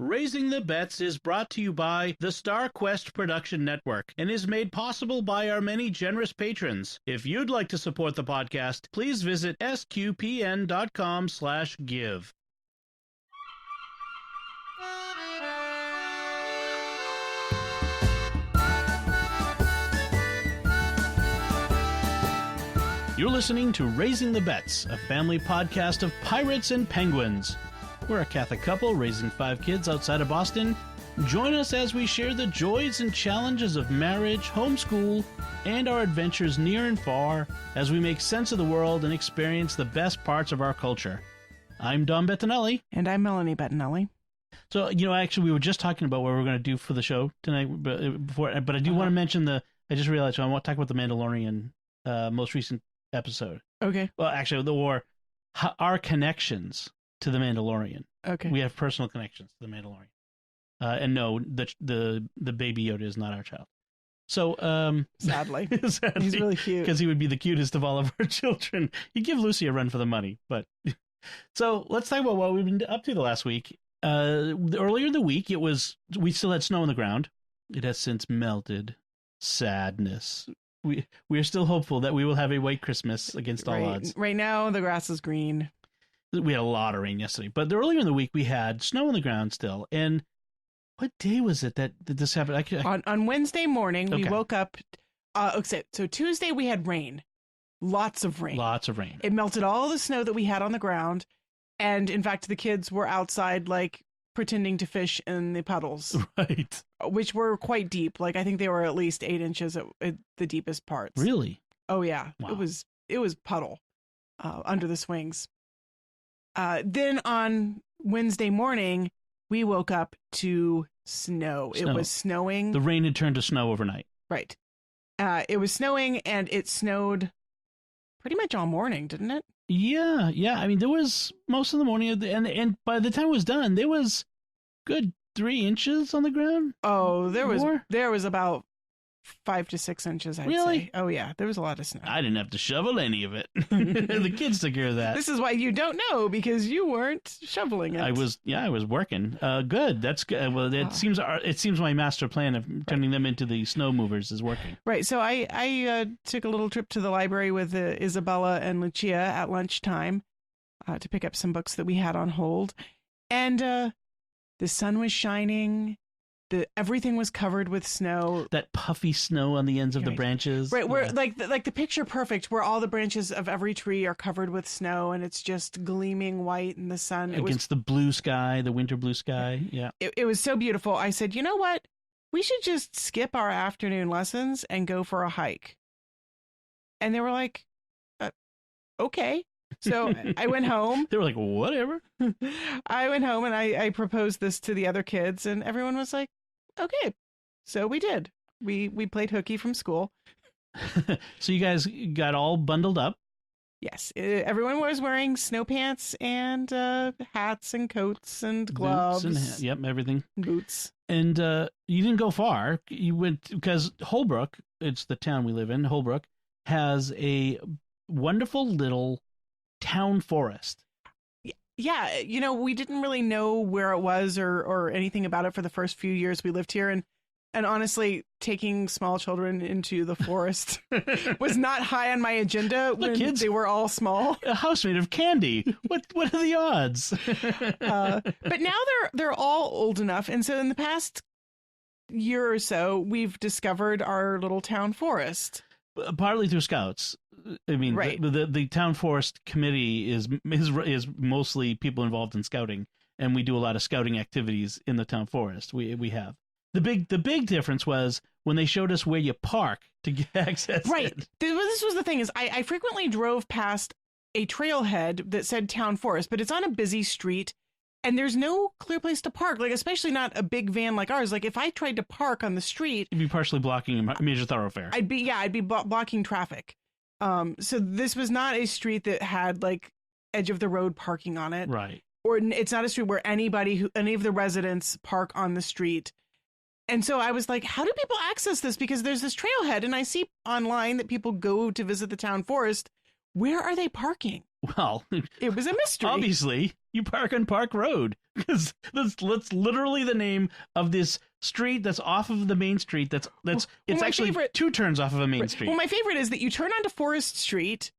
Raising the Bets is brought to you by the Star Quest Production Network and is made possible by our many generous patrons. If you'd like to support the podcast, please visit sqpn.com/give. You're listening to Raising the Bets, a family podcast of pirates and penguins. We're a Catholic couple raising 5 kids outside of Boston. Join us as we share the joys and challenges of marriage, homeschool, and our adventures near and far as we make sense of the world and experience the best parts of our culture. I'm Dom Bettinelli. And I'm Melanie Bettinelli. So, actually, we were just talking about what we're going to do for the show tonight, but I do want to mention I just realized I want to talk about the Mandalorian most recent episode. Okay. Well, actually, our connections to the Mandalorian. Okay. We have personal connections to the Mandalorian. And no, the baby Yoda is not our child. So, sadly. He's really cute. Because he would be the cutest of all of our children. He'd give Lucy a run for the money, but... So, let's talk about what we've been up to the last week. Earlier in the week, we still had snow on the ground. It has since melted. Sadness. We are still hopeful that we will have a white Christmas against all odds. Right now, the grass is green. We had a lot of rain yesterday, but earlier in the week we had snow on the ground still. And what day was it that this happened? On Wednesday morning, we woke up. So Tuesday we had rain, lots of rain. Lots of rain. It melted all the snow that we had on the ground, and in fact, the kids were outside pretending to fish in the puddles, right? Which were quite deep. I think they were at least 8 inches at the deepest parts. Really? Oh yeah, wow. It was puddle under the swings. Then on Wednesday morning, we woke up to snow. It was snowing. The rain had turned to snow overnight. Right. It was snowing, and it snowed pretty much all morning, didn't it? Yeah. I mean, there was most of the morning, and by the time it was done, there was good 3 inches on the ground. Oh, there was about 5 to 6 inches, I'd say. Oh, yeah. There was a lot of snow. I didn't have to shovel any of it. The kids took care of that. This is why you don't know, because you weren't shoveling it. I was working. Good. That's good. Well, it seems my master plan of turning them into the snow movers is working. Right. So I took a little trip to the library with Isabella and Lucia at lunchtime to pick up some books that we had on hold. And the sun was shining. Everything was covered with snow. That puffy snow on the ends of the branches. Right, where like the picture perfect, where all the branches of every tree are covered with snow, and it's just gleaming white in the sun. Against the blue sky, the winter blue sky. Yeah. It was so beautiful. I said, you know what? We should just skip our afternoon lessons and go for a hike. And they were like, okay. So I went home. They were like, whatever. I went home and I proposed this to the other kids, and everyone was like, okay. So we did. We played hooky from school. So you guys got all bundled up? Yes. Everyone was wearing snow pants and hats and coats and gloves. Boots and everything. Boots. And you didn't go far. You went, because Holbrook, it's the town we live in, Holbrook, has a wonderful little town forest. Yeah, we didn't really know where it was or anything about it for the first few years we lived here. And honestly, taking small children into the forest was not high on my agenda when kids, they were all small. A house made of candy. What are the odds? But now they're all old enough. And so in the past year or so, we've discovered our little town forest. Partly through scouts. I mean, right. the town forest committee is mostly people involved in scouting, and we do a lot of scouting activities in the town forest. We have the big difference was when they showed us where you park to get access. Right. This was the thing is I frequently drove past a trailhead that said town forest, but it's on a busy street. And there's no clear place to park, especially not a big van like ours. If I tried to park on the street, you'd be partially blocking a major thoroughfare. I'd be blocking traffic. So this was not a street that had edge of the road parking on it. Right. Or it's not a street where any of the residents park on the street. And so I was like, how do people access this? Because there's this trailhead and I see online that people go to visit the town forest. Where are they parking? Well, It was a mystery. obviously, you park on Park Road because that's literally the name of this street that's off of the main street. It's my actually favorite- 2 turns off of a main street. Well, my favorite is that you turn onto Forest Street,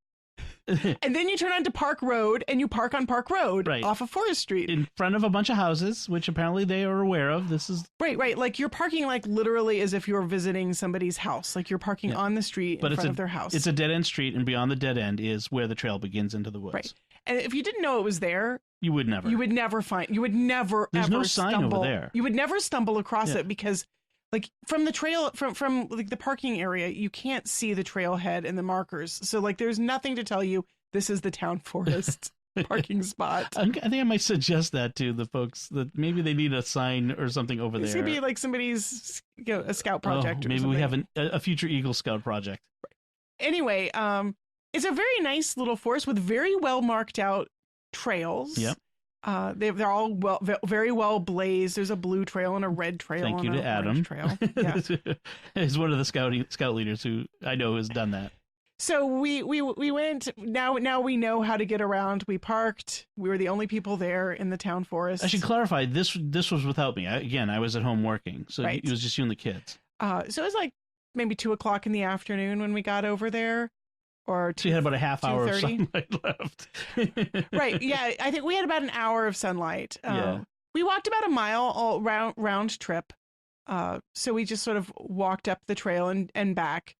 and then you turn onto Park Road, and you park on Park Road Right. off of Forest Street. in front of a bunch of houses, which apparently they are aware of. This is Right. Like you're parking like literally as if you're visiting somebody's house. Like you're parking on the street in front of their house. It's a dead end street, and beyond the dead end is where the trail begins into the woods. Right. And if you didn't know it was there, You would never. you would never There's ever no sign over stumble. there. You would never stumble across Yeah. it because like from the trail from like the parking area, you can't see the trailhead and the markers. So like there's nothing to tell you this is the town forest parking spot. I think I might suggest that to the folks that maybe they need a sign or something over This there. could be like somebody's a scout project or maybe something. we have a future Eagle Scout project. Anyway, it's a very nice little forest with very well marked out trails. Yep. They're all very well blazed. There's a blue trail and a red trail. Thank you and to a Adam. orange trail. Yeah. He's one of the scout leaders who I know has done that. So we went. Now we know how to get around. We parked. We were the only people there in the town forest. I should clarify, this was without me. I was at home working, so Right. it was just you and the kids. So it was like maybe 2:00 in the afternoon when we got over there, or So you had about a half hour of 2:30. sunlight left. right. Yeah, I think we had about an hour of sunlight. Yeah. We walked about a mile all round trip. So we just sort of walked up the trail and back.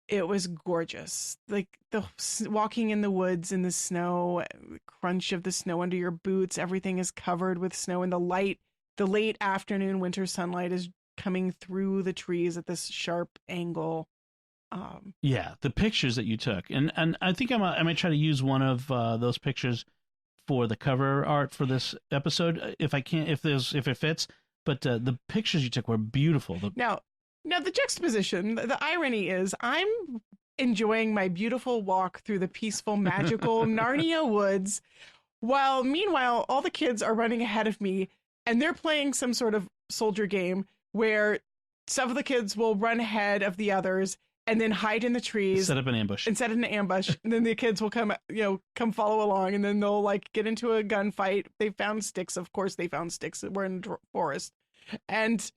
It was gorgeous. Like walking in the woods in the snow, the crunch of the snow under your boots. Everything is covered with snow, and the late afternoon winter sunlight is coming through the trees at this sharp angle. Yeah, the pictures that you took, and I think I might try to use one of those pictures for the cover art for this episode if I can, if it fits. But the pictures you took were beautiful. Now the juxtaposition, the irony is I'm enjoying my beautiful walk through the peaceful, magical Narnia woods, while meanwhile all the kids are running ahead of me and they're playing some sort of soldier game where some of the kids will run ahead of the others and then hide in the trees. Set up an ambush. And set an ambush. And then the kids will come follow along, and then they'll like get into a gunfight. They found sticks. Of course they found sticks. We're in the forest. And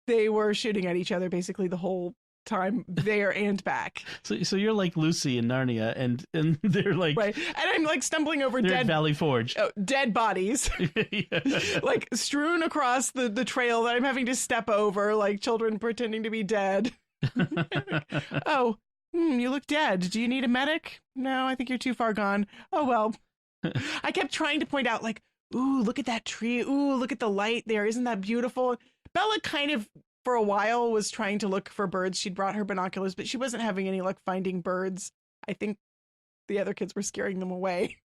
they were shooting at each other basically the whole time there and back. So you're like Lucy in Narnia, and they're like Right. And I'm like stumbling over they're at Valley Forge. dead bodies, Yeah. like strewn across the trail that I'm having to step over, like children pretending to be dead. Oh, you look dead. Do you need a medic? No, I think you're too far gone. Oh, well. I kept trying to point out, like, ooh, look at that tree. Ooh, look at the light there. Isn't that beautiful? Bella kind of, for a while, was trying to look for birds. She'd brought her binoculars, but she wasn't having any luck finding birds. I think the other kids were scaring them away.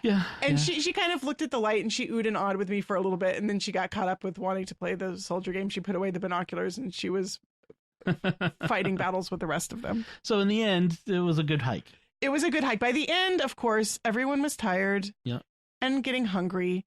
Yeah. And she kind of looked at the light and she oohed and awed with me for a little bit. And then she got caught up with wanting to play the soldier game. She put away the binoculars and she was fighting battles with the rest of them. So in the end, it was a good hike. It was a good hike. By the end, of course, everyone was tired Yeah. and getting hungry.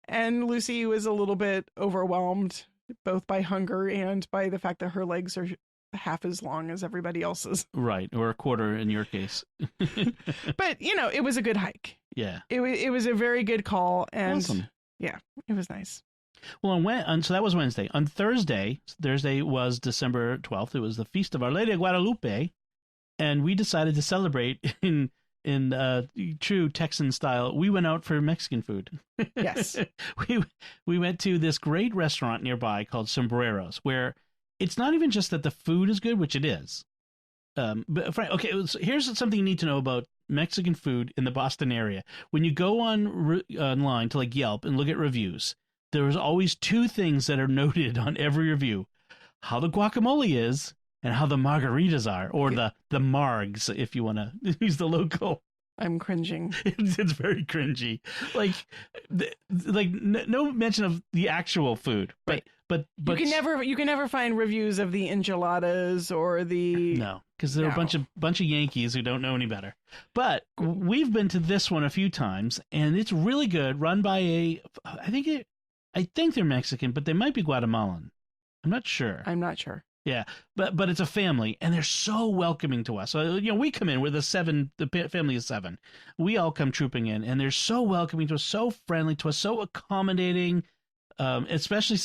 And Lucy was a little bit overwhelmed, both by hunger and by the fact that her legs are half as long as everybody else's. Right. Or a quarter in your case. But, it was a good hike. Yeah. It was a very good call. And Awesome. yeah, it was nice. Well, so that was Wednesday. On Thursday was December 12th. It was the Feast of Our Lady of Guadalupe. And we decided to celebrate in true Texan style. We went out for Mexican food. Yes. we went to this great restaurant nearby called Sombreros, where it's not even just that the food is good, which it is. But here's something you need to know about Mexican food in the Boston area. When you go online to like Yelp and look at reviews, there's always 2 things that are noted on every review: how the guacamole is and how the margaritas are, or the margs, if you want to use the local. I'm cringing. It's very cringy. No mention of the actual food, Right. but You can never find reviews of the enchiladas or the no, because they're a bunch of Yankees who don't know any better. But we've been to this one a few times, and it's really good. Run by I think they're Mexican, but they might be Guatemalan. I'm not sure. Yeah, but it's a family, and they're so welcoming to us. So, we come in, we're the family of 7. We all come trooping in, and they're so welcoming to us, so friendly to us, so accommodating, especially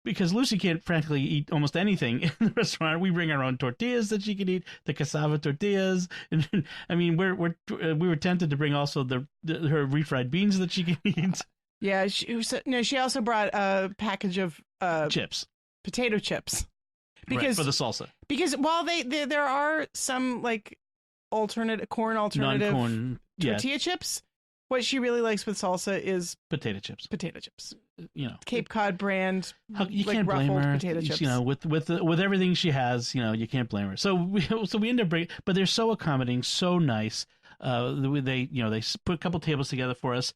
because Lucy can't frankly eat almost anything in the restaurant. We bring our own tortillas that she can eat, the cassava tortillas, and I mean, we were tempted to bring also her refried beans that she can eat. Yeah, she also brought a package of chips, potato chips. Because for the salsa. Because while there are some like corn alternative non-corn tortilla chips, what she really likes with salsa is potato chips. Cape Cod brand. You can't blame her. Potato chips. With everything she has, you can't blame her. So we end up bringing, but they're so accommodating, so nice. They put a couple tables together for us.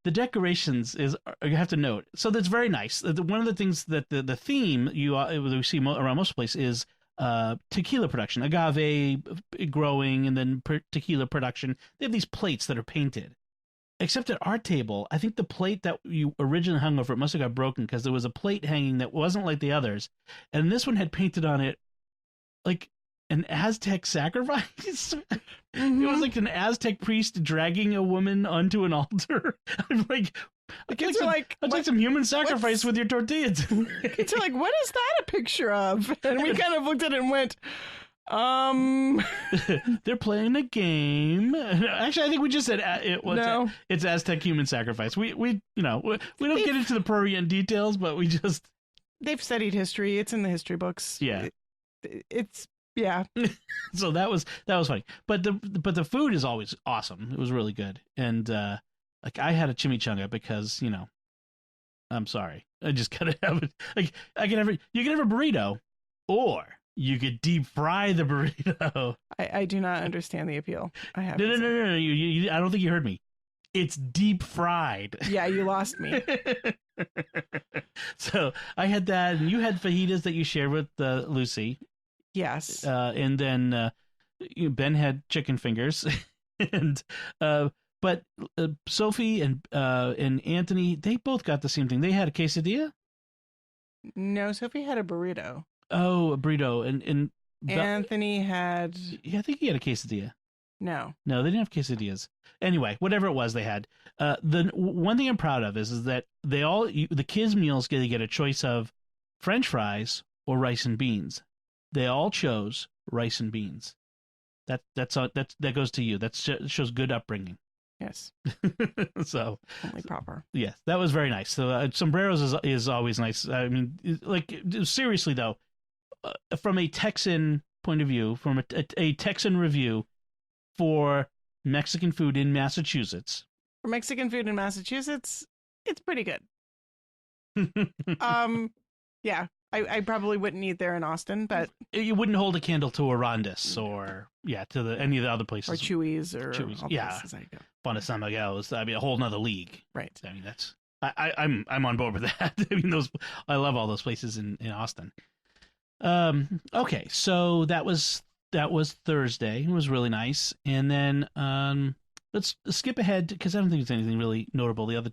The decorations you have to note. So that's very nice. One of the things that the theme we see around most places is tequila production, agave growing, and then tequila production. They have these plates that are painted. Except at our table, I think the plate that you originally hung over it must have got broken because there was a plate hanging that wasn't like the others, and this one had painted on it like an Aztec sacrifice. Mm-hmm. It was like an Aztec priest dragging a woman onto an altar. I'm like, like some human sacrifice with your tortillas. Kids are like, what is that a picture of? And we kind of looked at it and went, They're playing a game. Actually, I think we just said no. It's Aztec human sacrifice. We don't get into the prurient details, but they've studied history. It's in the history books. Yeah, it's. Yeah. So that was funny. But the food is always awesome. It was really good. And like I had a chimichanga because, I'm sorry. I just gotta have it. Like you can have a burrito, or you could deep fry the burrito. I do not understand the appeal. No. I don't think you heard me. It's deep fried. Yeah, you lost me. So I had that, and you had fajitas that you shared with Lucy. Yes. And then Ben had chicken fingers, and but Sophie and Anthony, they both got the same thing. They had a quesadilla. No, Sophie had a burrito. Oh, a burrito, and Anthony had. Yeah, I think he had a quesadilla. No, they didn't have quesadillas. Anyway, whatever it was, they had. The one thing I'm proud of is that the kids' meals they get a choice of French fries or rice and beans. They all chose rice and beans. That goes to you. That shows good upbringing. Yes. So only proper. Yes, that was very nice. So sombreros is always nice. I mean, like seriously though, from a Texan point of view, from a Texan review for Mexican food in Massachusetts. For Mexican food in Massachusetts, it's pretty good. Yeah. I probably wouldn't eat there in Austin, but you wouldn't hold a candle to Arandis or to any of the other places, or Chewy's or all yeah, places I go. Bon San Miguel's. I mean, a whole nother league, right? I mean, that's I'm on board with that. I mean, I love all those places in Austin. Okay, so that was Thursday. It was really nice, and then let's skip ahead because I don't think there's anything really notable the other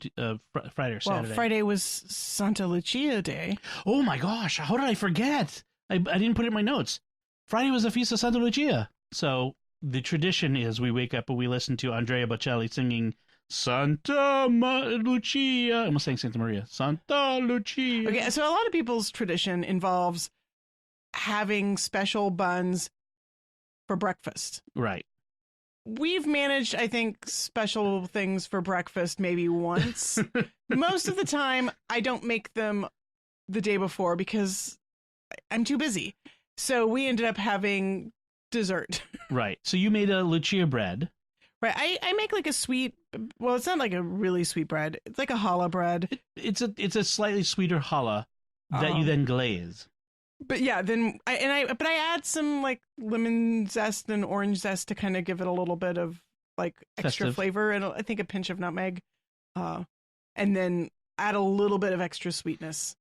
Friday or Saturday. Well, Friday was Santa Lucia Day. Oh my gosh, how did I forget? I didn't put it in my notes. Friday was the Feast of Santa Lucia. So the tradition is we wake up and we listen to Andrea Bocelli singing Santa Lucia. I'm saying Santa Maria. Santa Lucia. Okay, so a lot of people's tradition involves having special buns for breakfast. Right. We've managed, I think, special things for breakfast maybe once. Most of the time, I don't make them the day before because I'm too busy. So we ended up having dessert. Right. So you made a Lucia bread. Right. I make like a sweet, well, it's not like a really sweet bread. It's like a challah bread. It's a slightly sweeter challah that you then glaze. But yeah, then I add some like lemon zest and orange zest to kind of give it a little bit of like extra festive flavor, and I think a pinch of nutmeg, and then add a little bit of extra sweetness,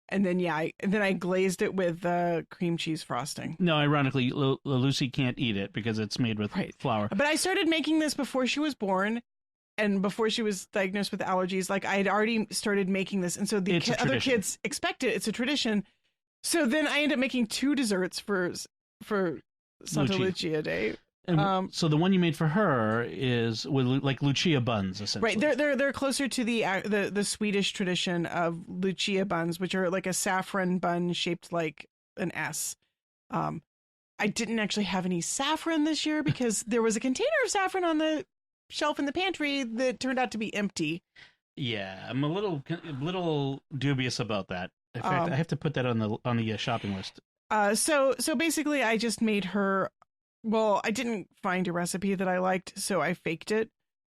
and then I glazed it with cream cheese frosting. No, ironically, Lucy can't eat it because it's made with flour. But I started making this before she was born, and before she was diagnosed with allergies. Like I had already started making this, and so the other kids expect it. It's a tradition. So then I end up making 2 desserts for Santa Lucia Day. And so the one you made for her is with like Lucia buns, essentially. Right, they're closer to the Swedish tradition of Lucia buns, which are like a saffron bun shaped like an S. I didn't actually have any saffron this year because there was a container of saffron on the shelf in the pantry that turned out to be empty. Yeah, I'm a little dubious about that. In fact, I have to put that on the shopping list. So basically, I just made her. Well, I didn't find a recipe that I liked, so I faked it.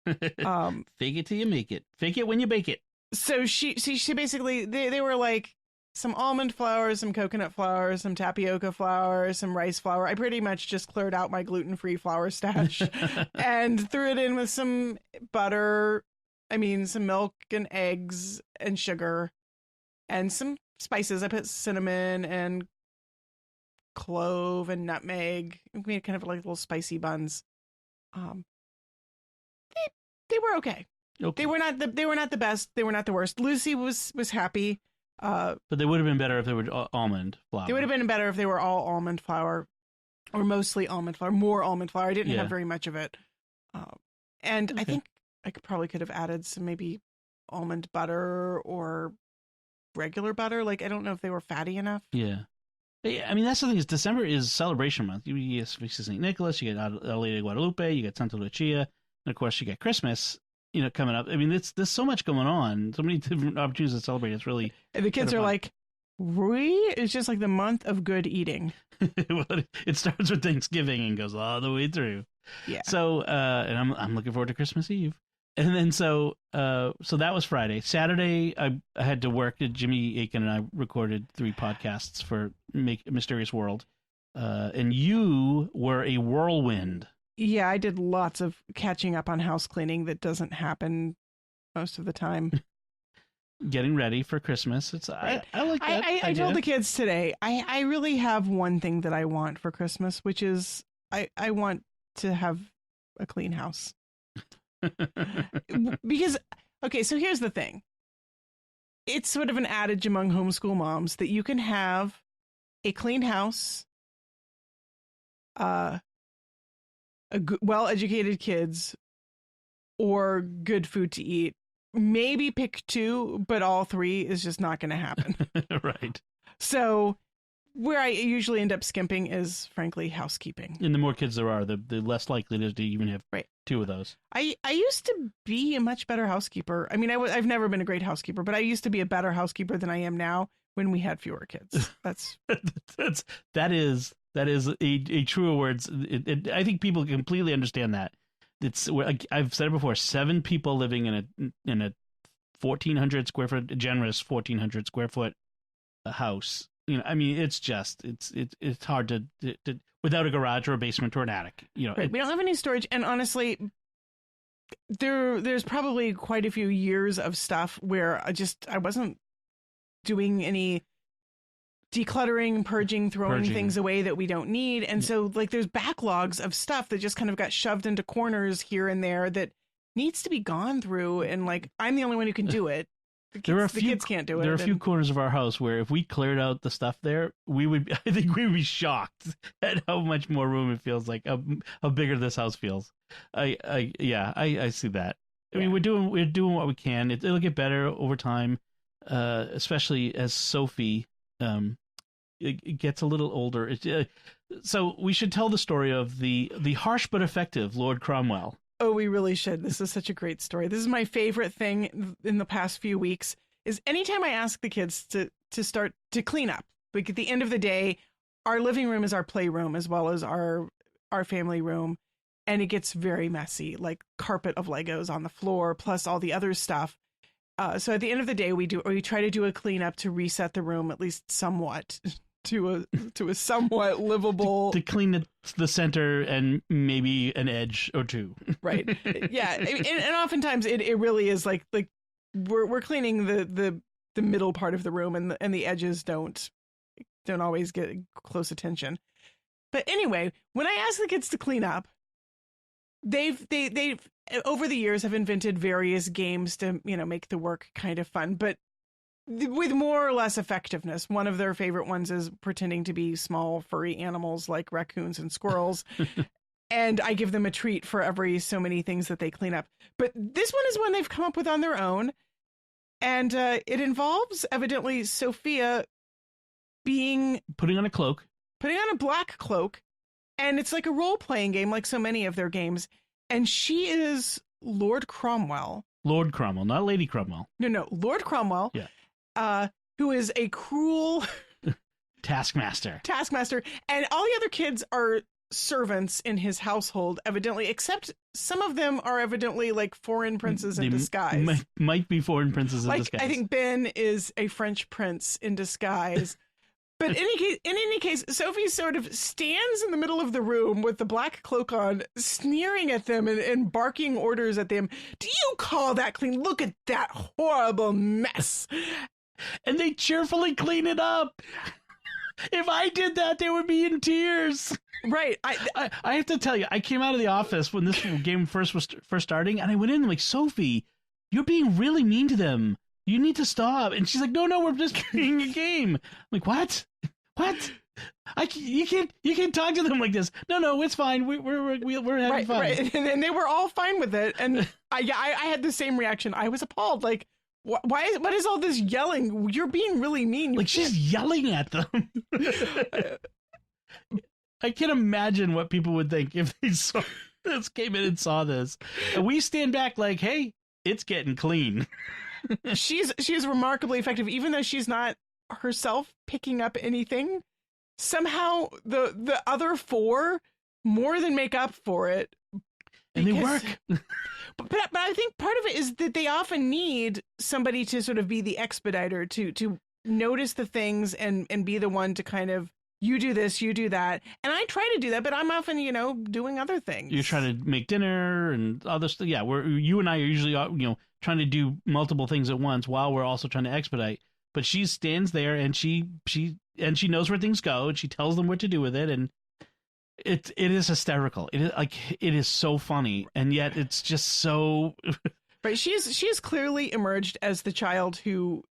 Fake it till you make it. Fake it when you bake it. So she basically they were like some almond flour, some coconut flour, some tapioca flour, some rice flour. I pretty much just cleared out my gluten-free flour stash and threw it in with some butter. I mean, some milk and eggs and sugar and some spices. I put cinnamon and clove and nutmeg. We made kind of like little spicy buns. They were okay. They were not the best. They were not the worst. Lucy was happy. But they would have been better if they were almond flour. They would have been better if they were all almond flour, or mostly almond flour, more almond flour. I didn't have very much of it. And I think I could have added some maybe almond butter or regular butter. Like, I don't know if they were fatty enough. Yeah. I mean, that's the thing is December is celebration month. You get St. Nicholas, you get Our Lady of Guadalupe, you get Santa Lucia, and of course you get Christmas, coming up. I mean, there's so much going on, so many different opportunities to celebrate. It's really... And the kids are like, it's just like the month of good eating. Well, it starts with Thanksgiving and goes all the way through. Yeah. So, and I'm looking forward to Christmas Eve. And then so that was Friday. Saturday, I had to work. Jimmy Aiken and I recorded 3 podcasts for Mysterious World. And you were a whirlwind. Yeah, I did lots of catching up on house cleaning that doesn't happen most of the time. Getting ready for Christmas. I like that. I told the kids today, I really have one thing that I want for Christmas, which is I want to have a clean house. Because, okay, so here's the thing. It's sort of an adage among homeschool moms that you can have a clean house, well-educated kids, or good food to eat. Maybe pick 2, but all 3 is just not going to happen. Right. So where I usually end up skimping is, frankly, housekeeping. And the more kids there are, the less likely it is to even have 2 of those. I used to be a much better housekeeper. I mean, I've never been a great housekeeper, but I used to be a better housekeeper than I am now when we had fewer kids. That is a truer words. I think people completely understand that. I've said it before. 7 people living in a 1,400 square foot, generous 1,400 square foot house. I mean, it's hard to without a garage or a basement or an attic. Right. We don't have any storage, and honestly, there's probably quite a few years of stuff where I wasn't doing any decluttering, purging, throwing things away that we don't need. And so like there's backlogs of stuff that just kind of got shoved into corners here and there that needs to be gone through. And like, I'm the only one who can do it. The kids can't do it. There are a few corners of our house where if we cleared out the stuff there, I think we would be shocked at how much more room it feels like, how bigger this house feels. I see that. I mean, we're doing what we can. It'll get better over time, especially as Sophie it gets a little older. So we should tell the story of the harsh but effective Lord Cromwell. Oh, we really should. This is such a great story. This is my favorite thing in the past few weeks, is anytime I ask the kids to start to clean up. Like at the end of the day, our living room is our playroom as well as our family room. And it gets very messy, like carpet of Legos on the floor, plus all the other stuff. So at the end of the day, we try to do a cleanup to reset the room, at least somewhat, to a somewhat livable, to clean the center and maybe an edge or 2. Right. Yeah. And oftentimes it really is like we're cleaning the middle part of the room, and the edges don't always get close attention. But anyway, when I ask the kids to clean up, they've over the years have invented various games to make the work kind of fun. But with more or less effectiveness. One of their favorite ones is pretending to be small furry animals like raccoons and squirrels. And I give them a treat for every so many things that they clean up. But this one is one they've come up with on their own. And it involves, evidently, Sophia putting on a cloak. Putting on a black cloak. And it's like a role-playing game, like so many of their games. And she is Lord Cromwell. Lord Cromwell, not Lady Cromwell. No, Lord Cromwell. Yeah. Who is a cruel taskmaster. And all the other kids are servants in his household, evidently, except some of them are evidently like foreign princes in disguise. Might be foreign princes in disguise. I think Ben is a French prince in disguise. But in any case, Sophie sort of stands in the middle of the room with the black cloak on, sneering at them and barking orders at them. Do you call that clean? Look at that horrible mess. And they cheerfully clean it up. If I did that, they would be in tears. Right. I have to tell you, I came out of the office when this game was first starting, and I went in like, Sophie, you're being really mean to them. You need to stop. And she's like, no, we're just playing a game. I'm like, what? You can't talk to them like this. No, it's fine. We're having fun. Right. And they were all fine with it. And I had the same reaction. I was appalled. Like, what is all this yelling? You're being really mean. Like, she's yelling at them. I can't imagine what people would think if they saw this, came in and saw this. And we stand back like, hey, it's getting clean. She's remarkably effective, even though she's not herself picking up anything. Somehow the other four more than make up for it. And they work. But I think part of it is that they often need somebody to sort of be the expediter to notice the things and be the one to kind of, you do this, you do that. And I try to do that, but I'm often, doing other things. You're trying to make dinner and other stuff. Yeah, you and I are usually, trying to do multiple things at once while we're also trying to expedite. But she stands there and she knows where things go and she tells them what to do with it, and it is hysterical. It is so funny, and yet it's just so right. She is clearly emerged as the child who,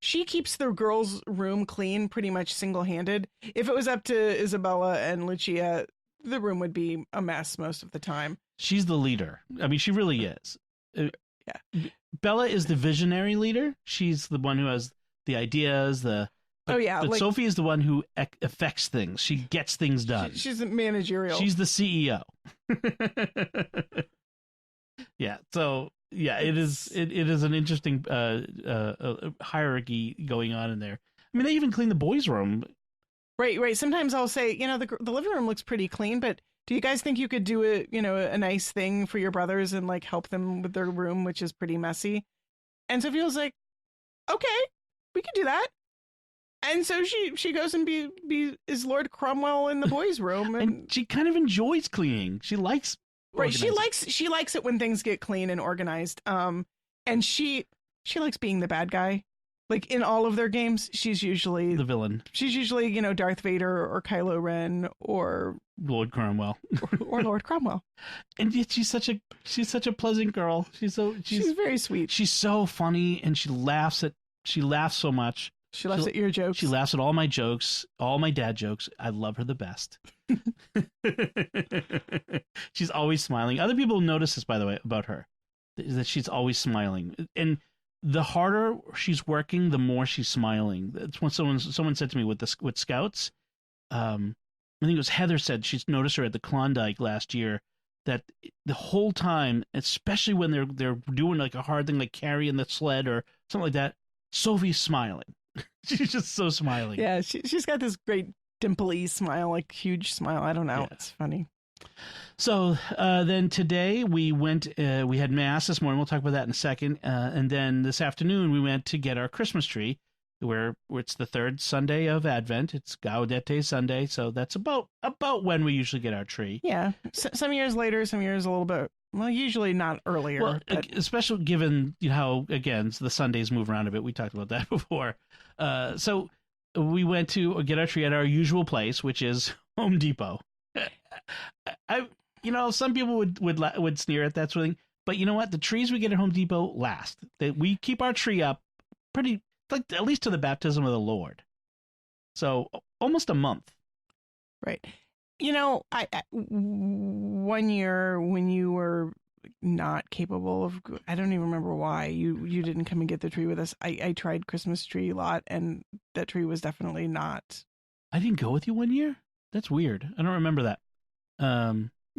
she keeps the girls' room clean pretty much single-handed. If it was up to Isabella and Lucia, the room would be a mess most of the time. She's the leader. I mean, she really is. Yeah. Bella is the visionary leader. She's the one who has the ideas, But Sophie is the one who affects things. She gets things done. She's managerial. She's the CEO. Yeah. So yeah, it is an interesting hierarchy going on in there. I mean, they even clean the boys' room. Right. Sometimes I'll say, the living room looks pretty clean, but do you guys think you could do a nice thing for your brothers and like help them with their room, which is pretty messy? And Sophia was like, okay, we could do that. And so she goes and is Lord Cromwell in the boys' room, and she kind of enjoys cleaning. She likes organizing. She likes it when things get clean and organized. And she likes being the bad guy. Like in all of their games, she's usually the villain. She's usually, Darth Vader or Kylo Ren or Lord Cromwell. or Lord Cromwell. And yet she's such a pleasant girl. She's very sweet. She's so funny, and she laughs so much. She laughs at your jokes. She laughs at all my jokes, all my dad jokes. I love her the best. She's always smiling. Other people notice this, by the way, about her, is that she's always smiling. And the harder she's working, the more she's smiling. That's when someone said to me with Scouts, I think it was Heather said she's noticed her at the Klondike last year, that the whole time, especially when they're doing like a hard thing like carrying the sled or something like that, Sophie's smiling. She's just so smiling. Yeah, she's got this great dimply smile, like huge smile. I don't know. Yeah. It's funny. So then today we went, we had mass this morning. We'll talk about that in a second. And then this afternoon we went to get our Christmas tree, where it's the third Sunday of Advent. It's Gaudete Sunday. So that's about when we usually get our tree. Yeah. Some years later, some years a little bit. Well, usually not earlier. Well, especially given how, again, the Sundays move around a bit. We talked about that before. So we went to get our tree at our usual place, which is Home Depot. Some people would sneer at that sort of thing. But you know what? The trees we get at Home Depot last. We keep our tree up pretty like at least to the baptism of the Lord. So almost a month. Right. You know, I one year when you were not capable of, I don't even remember why you didn't come and get the tree with us. I tried Christmas tree lot, and that tree was definitely not. I didn't go with you one year? That's weird. I don't remember that.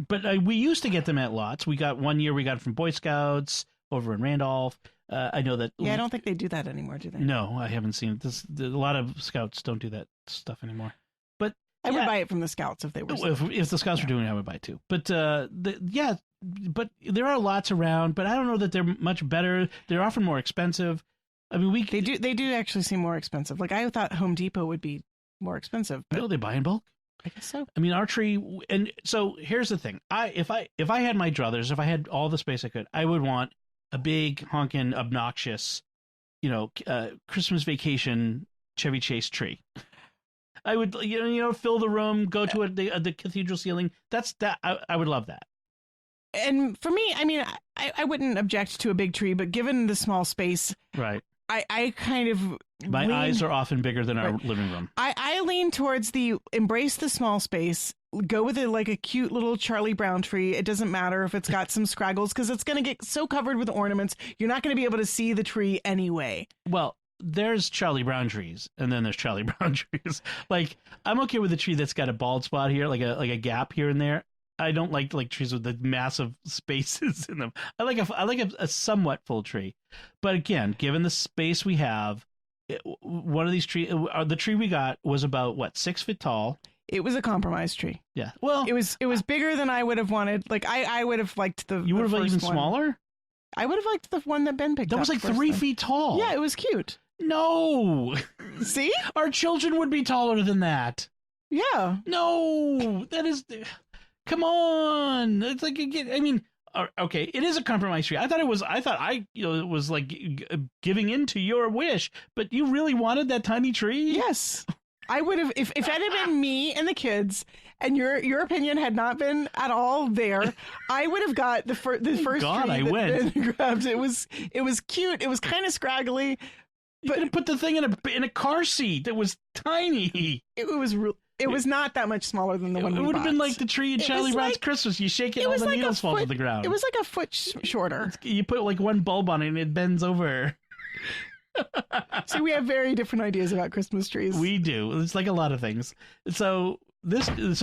But we used to get them at lots. We got one year, we got it from Boy Scouts over in Randolph. I know that. Yeah, I don't think they do that anymore, do they? No, I haven't seen it. A lot of scouts don't do that stuff anymore. But I would buy it from the scouts if they were. If the scouts were doing it, I would buy it too. But but there are lots around. But I don't know that they're much better. They're often more expensive. I mean, they do actually seem more expensive. Like I thought Home Depot would be more expensive. No, they buy in bulk. I guess so. I mean, our tree, and so here's the thing. If I had my druthers, if I had all the space I could, I would want a big honking obnoxious, Christmas Vacation Chevy Chase tree. I would, fill the room, go to the cathedral ceiling. I would love that. And for me, I mean, I wouldn't object to a big tree, but given the small space, right? I kind of my eyes are often bigger than our living room. I lean towards the embrace the small space. Go with it like a cute little Charlie Brown tree. It doesn't matter if it's got some scraggles because it's going to get so covered with ornaments. You're not going to be able to see the tree anyway. Well, there's Charlie Brown trees, and then there's Charlie Brown trees. Like I'm okay with a tree that's got a bald spot here, like a gap here and there. I don't like trees with the massive spaces in them. I like a somewhat full tree, but again, given the space we have, one of these the tree we got was about 6 feet tall. It was a compromise tree. Yeah, well, it was bigger than I would have wanted. Like I would have liked the. You would have even smaller. I would have liked the one that Ben picked up. That was like 3 feet tall. Yeah, it was cute. No, see, our children would be taller than that. Yeah. No, that is. Come on, it's like I mean, okay, it is a compromise tree. I thought it was like giving in to your wish, but you really wanted that tiny tree. Yes, I would have if it had been me and the kids, and your opinion had not been at all there. I would have got the first God, tree I that went. Ben grabbed. It was cute. It was kind of scraggly. But you put the thing in a car seat that was tiny. It was not that much smaller than the one we bought. It would have been like the tree in Charlie Brown's Christmas. You shake it, and all the needles fall to the ground. It was like a foot shorter. You put like one bulb on it, and it bends over. See, we have very different ideas about Christmas trees. We do. It's like a lot of things. So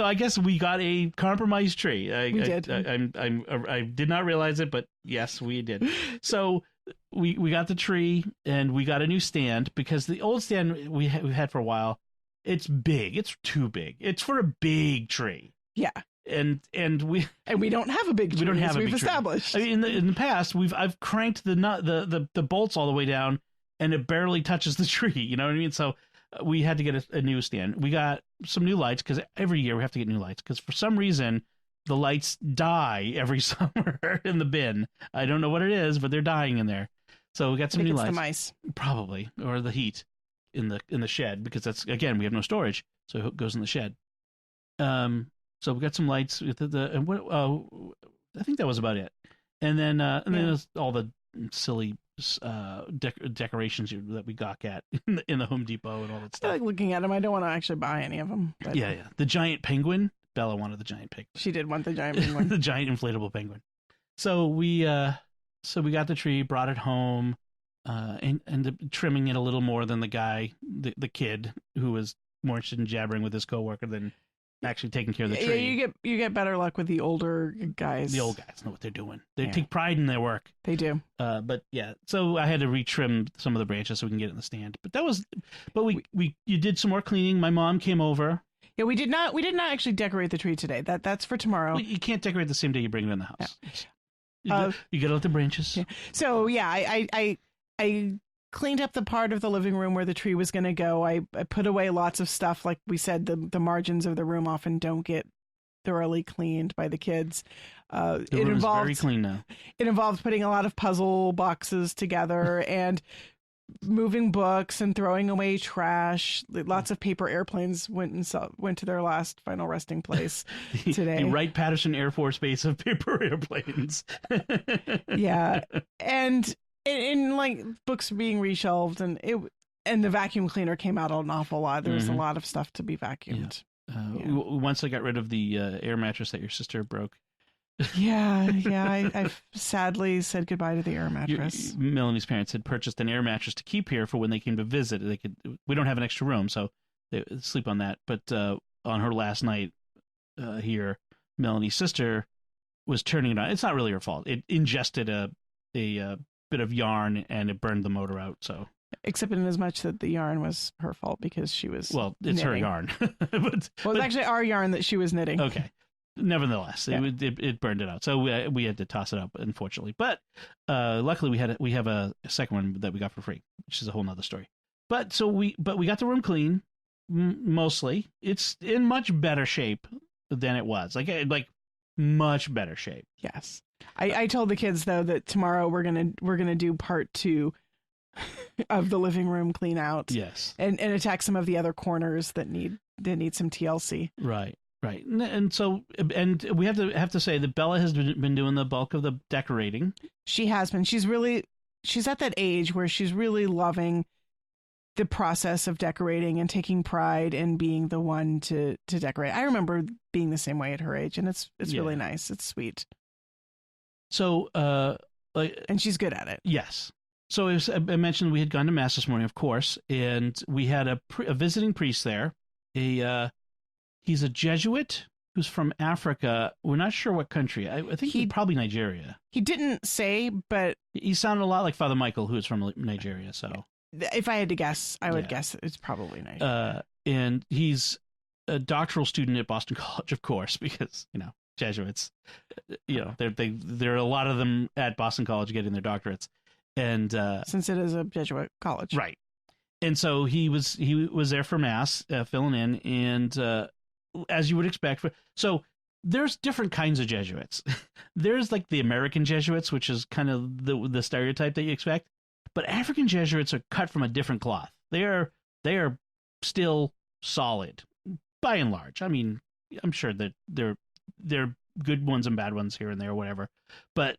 I guess we got a compromise tree. We did. I did not realize it, but yes, we did. So we got the tree, and we got a new stand because the old stand we had for a while. It's big. It's too big. It's for a big tree. Yeah. And we don't have a big tree. We don't have a big we've established. Tree. I mean, in the past, I've cranked the bolts all the way down, and it barely touches the tree. You know what I mean? So we had to get a new stand. We got some new lights because every year we have to get new lights because for some reason the lights die every summer in the bin. I don't know what it is, but they're dying in there. So we got some new lights. The mice, probably, or the heat. In the shed because that's again we have no storage, so it goes in the shed. So we got some lights with and what I think that was about it. And then there's all the silly decorations that we got at in the Home Depot and all that stuff. I like looking at them. I don't want to actually buy any of them. But... Yeah. The giant penguin. Bella wanted the giant penguin. She did want the giant penguin. The giant inflatable penguin. So we got the tree, brought it home. And trimming it a little more than the guy, the kid, who was more interested in jabbering with his coworker than actually taking care of the tree. Yeah, you get better luck with the older guys. The old guys know what they're doing. They take pride in their work. They do. But yeah, so I had to retrim some of the branches so we can get it in the stand. But you did some more cleaning. My mom came over. Yeah, we did not actually decorate the tree today. That's for tomorrow. Well, you can't decorate the same day you bring it in the house. Yeah. You gotta let the branches. Yeah. So yeah, I cleaned up the part of the living room where the tree was going to go. I put away lots of stuff. Like we said, the margins of the room often don't get thoroughly cleaned by the kids. The room is very clean now. It involved putting a lot of puzzle boxes together and moving books and throwing away trash. Lots of paper airplanes went to their last final resting place today. The Wright-Patterson Air Force Base of paper airplanes. Yeah. And in like books being reshelved And the vacuum cleaner came out an awful lot. There was a lot of stuff to be vacuumed. Once I got rid of the air mattress that your sister broke. I've sadly said goodbye to the air mattress. Melanie's parents had purchased an air mattress to keep here for when they came to visit. We don't have an extra room, so they sleep on that. But on her last night here, Melanie's sister was turning it on. It's not really her fault. It ingested a bit of yarn and it burned the motor out. So, except in as much that the yarn was her fault because she was it's knitting. her yarn. It was actually our yarn that she was knitting. Okay. Nevertheless, it burned it out. So we had to toss it up, unfortunately. But luckily we have a second one that we got for free, which is a whole nother story. But we got the room clean, mostly. It's in much better shape than it was. Like much better shape. Yes. I told the kids though that tomorrow we're gonna do part 2 of the living room clean out. Yes. And attack some of the other corners that need some TLC. Right. Right. And so we have to say that Bella has been doing the bulk of the decorating. She has been. She's at that age where she's really loving the process of decorating and taking pride in being the one to decorate. I remember being the same way at her age, and it's really nice. It's sweet. So and she's good at it. Yes. So as I mentioned, we had gone to mass this morning, of course, and we had a visiting priest there. He's a Jesuit who's from Africa. We're not sure what country. I think he's probably Nigeria. He didn't say, but he sounded a lot like Father Michael, who's from Nigeria. So if I had to guess, I would guess it's probably Nigeria. And he's a doctoral student at Boston College, of course, because, Jesuits, there are a lot of them at Boston College getting their doctorates. And since it is a Jesuit college. Right. And so he was there for mass, filling in, and as you would expect. So there's different kinds of Jesuits. There's like the American Jesuits, which is kind of the stereotype that you expect. But African Jesuits are cut from a different cloth. They are still solid, by and large. I mean, I'm sure that they're good ones and bad ones here and there, or whatever. But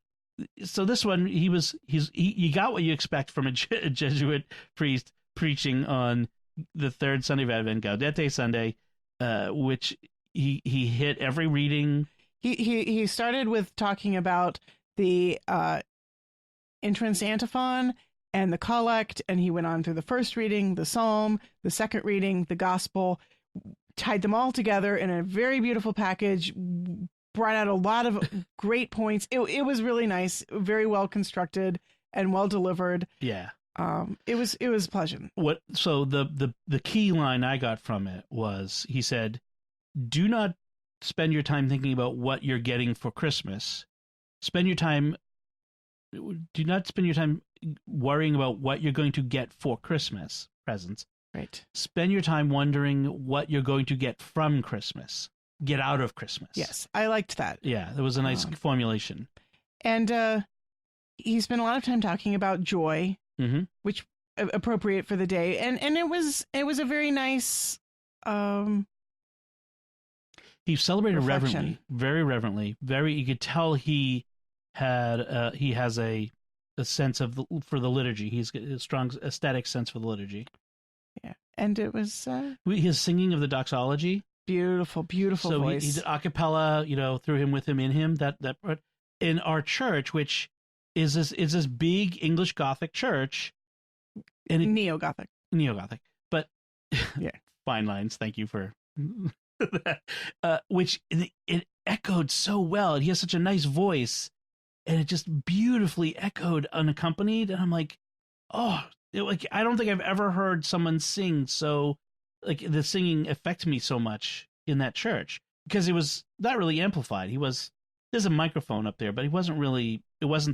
so this one, you got what you expect from a Jesuit priest preaching on the third Sunday of Advent, Gaudete Sunday, which he hit every reading. He started with talking about the entrance antiphon and the collect, and he went on through the first reading, the psalm, the second reading, the gospel, tied them all together in a very beautiful package, brought out a lot of great points. It was really nice, very well constructed and well delivered. Yeah. It was pleasant. So the key line I got from it was, he said, do not spend your time thinking about what you're getting for Christmas. Do not spend your time worrying about what you're going to get for Christmas presents. Right. Spend your time wondering what you're going to get from Christmas. Get out of Christmas. Yes, I liked that. Yeah, that was a nice formulation. And he spent a lot of time talking about joy, which appropriate for the day, and it was a very nice. He celebrated reflection. reverently, very reverently. You could tell he has a sense for the liturgy. He's got a strong aesthetic sense for the liturgy. Yeah, and it was his singing of the doxology. Beautiful So voice. He did a cappella, through him, with him, in him. That part. In our church, which is this big English Gothic church, and neo-Gothic, but yeah, fine lines. Thank you for that. Which it echoed so well. And he has such a nice voice, and it just beautifully echoed unaccompanied. And I'm like, I don't think I've ever heard someone sing so. Like, the singing affected me so much in that church, because it was not really amplified. There's a microphone up there, but it wasn't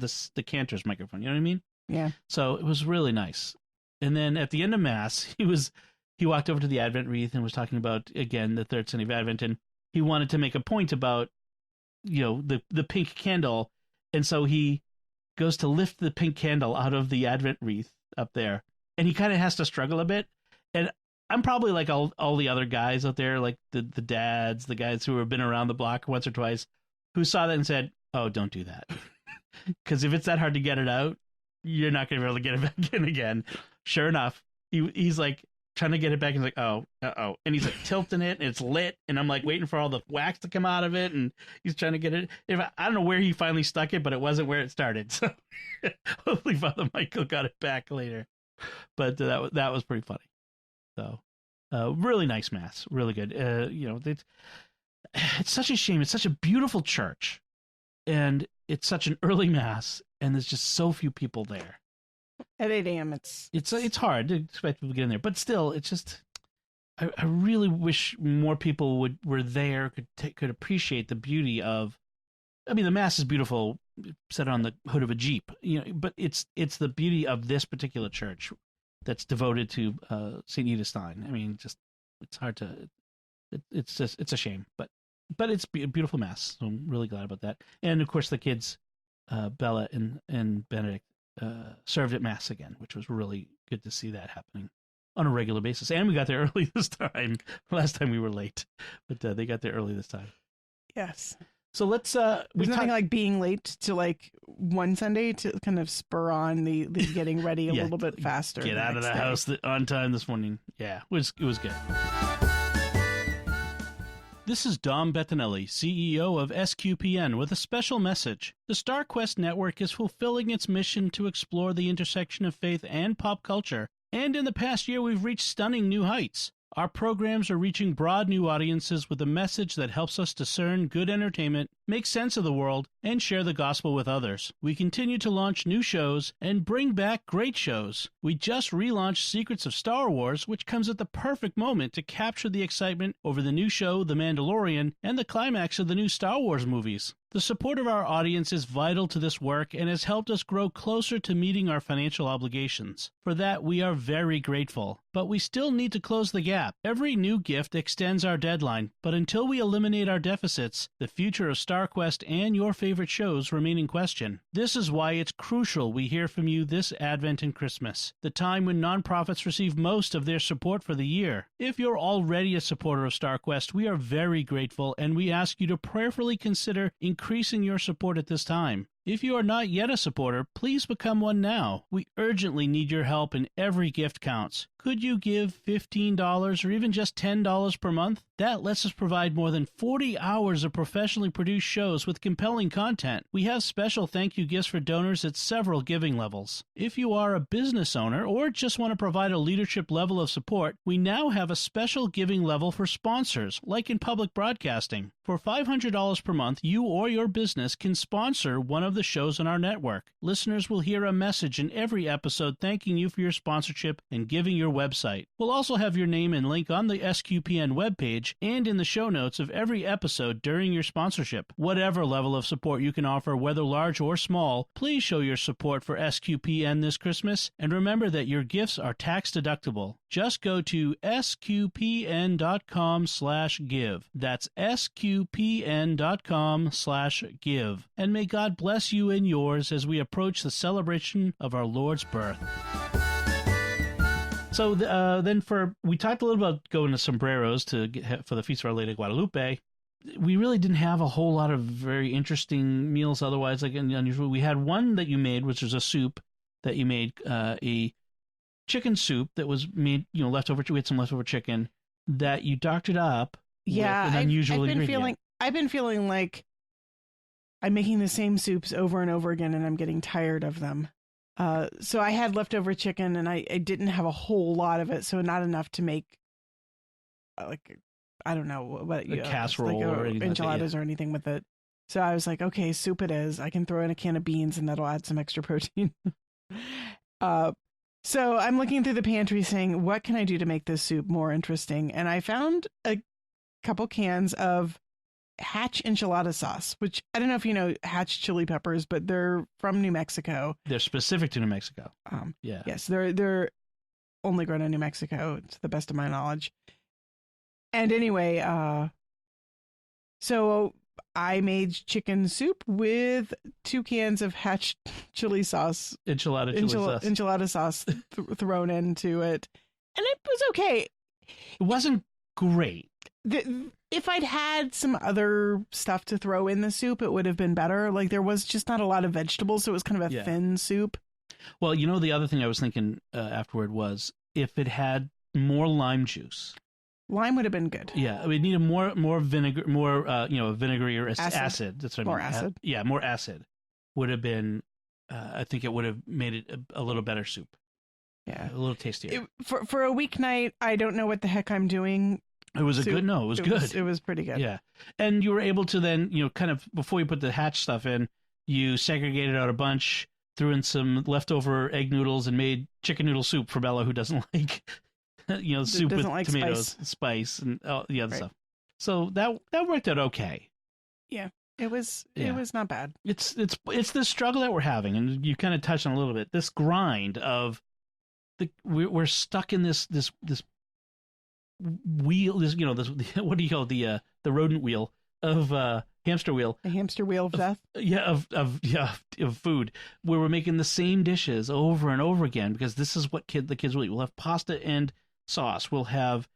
the cantor's microphone. You know what I mean? Yeah. So it was really nice. And then at the end of Mass, he walked over to the Advent wreath and was talking about, again, the third Sunday of Advent. And he wanted to make a point about, the pink candle. And so he goes to lift the pink candle out of the Advent wreath up there. And he kind of has to struggle a bit. And I'm probably like all the other guys out there, like the dads, the guys who have been around the block once or twice, who saw that and said, "Oh, don't do that." Because if it's that hard to get it out, you're not going to be able to get it back in again. Sure enough, he's like trying to get it back. He's like, oh, and he's like tilting it, and it's lit, and I'm like waiting for all the wax to come out of it, and he's trying to get it. I don't know where he finally stuck it, but it wasn't where it started. So hopefully Father Michael got it back later. But that was pretty funny. So really nice mass, really good. It's such a shame. It's such a beautiful church, and it's such an early mass, and there's just so few people there. At 8 a.m. It's hard to expect people to get in there, but still, it's just I really wish more people were there, could appreciate the beauty of. I mean, the mass is beautiful, set on the hood of a Jeep, but it's the beauty of this particular church that's devoted to St. Edith Stein. I mean, just it's hard to. It's a shame, but it's a beautiful mass. So I'm really glad about that. And of course, the kids, Bella and Benedict, served at mass again, which was really good to see that happening on a regular basis. And we got there early this time. Last time we were late, but they got there early this time. Yes. So let's. There's nothing like being late to like one Sunday to kind of spur on the getting ready a little bit faster. Get out of the house on time this morning. Yeah, it was good. This is Dom Bettinelli, CEO of SQPN, with a special message. The StarQuest Network is fulfilling its mission to explore the intersection of faith and pop culture, and in the past year we've reached stunning new heights. Our programs are reaching broad new audiences with a message that helps us discern good entertainment, make sense of the world, and share the gospel with others. We continue to launch new shows and bring back great shows. We just relaunched Secrets of Star Wars, which comes at the perfect moment to capture the excitement over the new show, The Mandalorian, and the climax of the new Star Wars movies. The support of our audience is vital to this work and has helped us grow closer to meeting our financial obligations. For that, we are very grateful. But we still need to close the gap. Every new gift extends our deadline, but until we eliminate our deficits, the future of StarQuest and your favorite shows remain in question. This is why it's crucial we hear from you this Advent and Christmas, the time when nonprofits receive most of their support for the year. If you're already a supporter of StarQuest, we are very grateful, and we ask you to prayerfully consider increasing your support at this time. If you are not yet a supporter, please become one now. We urgently need your help, and every gift counts. Could you give $15 or even just $10 per month? That lets us provide more than 40 hours of professionally produced shows with compelling content. We have special thank you gifts for donors at several giving levels. If you are a business owner or just want to provide a leadership level of support, we now have a special giving level for sponsors, like in public broadcasting. For $500 per month, you or your business can sponsor one of the shows on our network. Listeners will hear a message in every episode thanking you for your sponsorship and giving your website. We'll also have your name and link on the SQPN webpage and in the show notes of every episode during your sponsorship. Whatever level of support you can offer, whether large or small, please show your support for SQPN this Christmas, and remember that your gifts are tax deductible. Just go to sqpn.com/give. That's sqpn.com/give. And may God bless you and yours as we approach the celebration of our Lord's birth. So we talked a little about going to sombreros for the Feast of Our Lady of Guadalupe. We really didn't have a whole lot of very interesting meals otherwise, like unusual. We had one that you made, which was a soup that you made, a chicken soup that was made, leftover. We had some leftover chicken that you doctored up. Yeah, with an unusual ingredient. I've been feeling like I'm making the same soups over and over again, and I'm getting tired of them. So I had leftover chicken, and I didn't have a whole lot of it, so not enough to make I don't know what a casserole or enchiladas or anything with it. So I was like, okay, soup it is. I can throw in a can of beans, and that'll add some extra protein. So I'm looking through the pantry, saying, what can I do to make this soup more interesting? And I found a couple cans of Hatch enchilada sauce, which I don't know if you know Hatch chili peppers, but they're from New Mexico. They're specific to New Mexico. Yeah. Yes, they're only grown in New Mexico, to the best of my knowledge. And anyway, so I made chicken soup with 2 cans of Hatch chili sauce, enchilada sauce thrown into it, and it was okay. It wasn't great. If I'd had some other stuff to throw in the soup, it would have been better. Like, there was just not a lot of vegetables, so it was kind of a thin soup. Well, the other thing I was thinking afterward was if it had more lime juice. Lime would have been good. Yeah, we needed more vinegar, more vinegary or acid. That's what More I mean. acid. Yeah, more acid would have been. I think it would have made it a little better soup. Yeah, a little tastier. For a weeknight, I don't know what the heck I'm doing. It was soup. It was good. It was pretty good. Yeah, and you were able to then kind of before you put the hatch stuff in, you segregated out a bunch, threw in some leftover egg noodles, and made chicken noodle soup for Bella, who doesn't like. Soup with like tomatoes, spice, and the other Right. stuff. So that worked out okay. Yeah, it was not bad. It's the struggle that we're having, and you kind of touched on a little bit. This grind of we're stuck in this wheel. This this what do you call it? The rodent wheel of hamster wheel. The hamster wheel of death. Of food, where we're making the same dishes over and over again because this is what the kids will eat. We'll have pasta and sauce. We'll have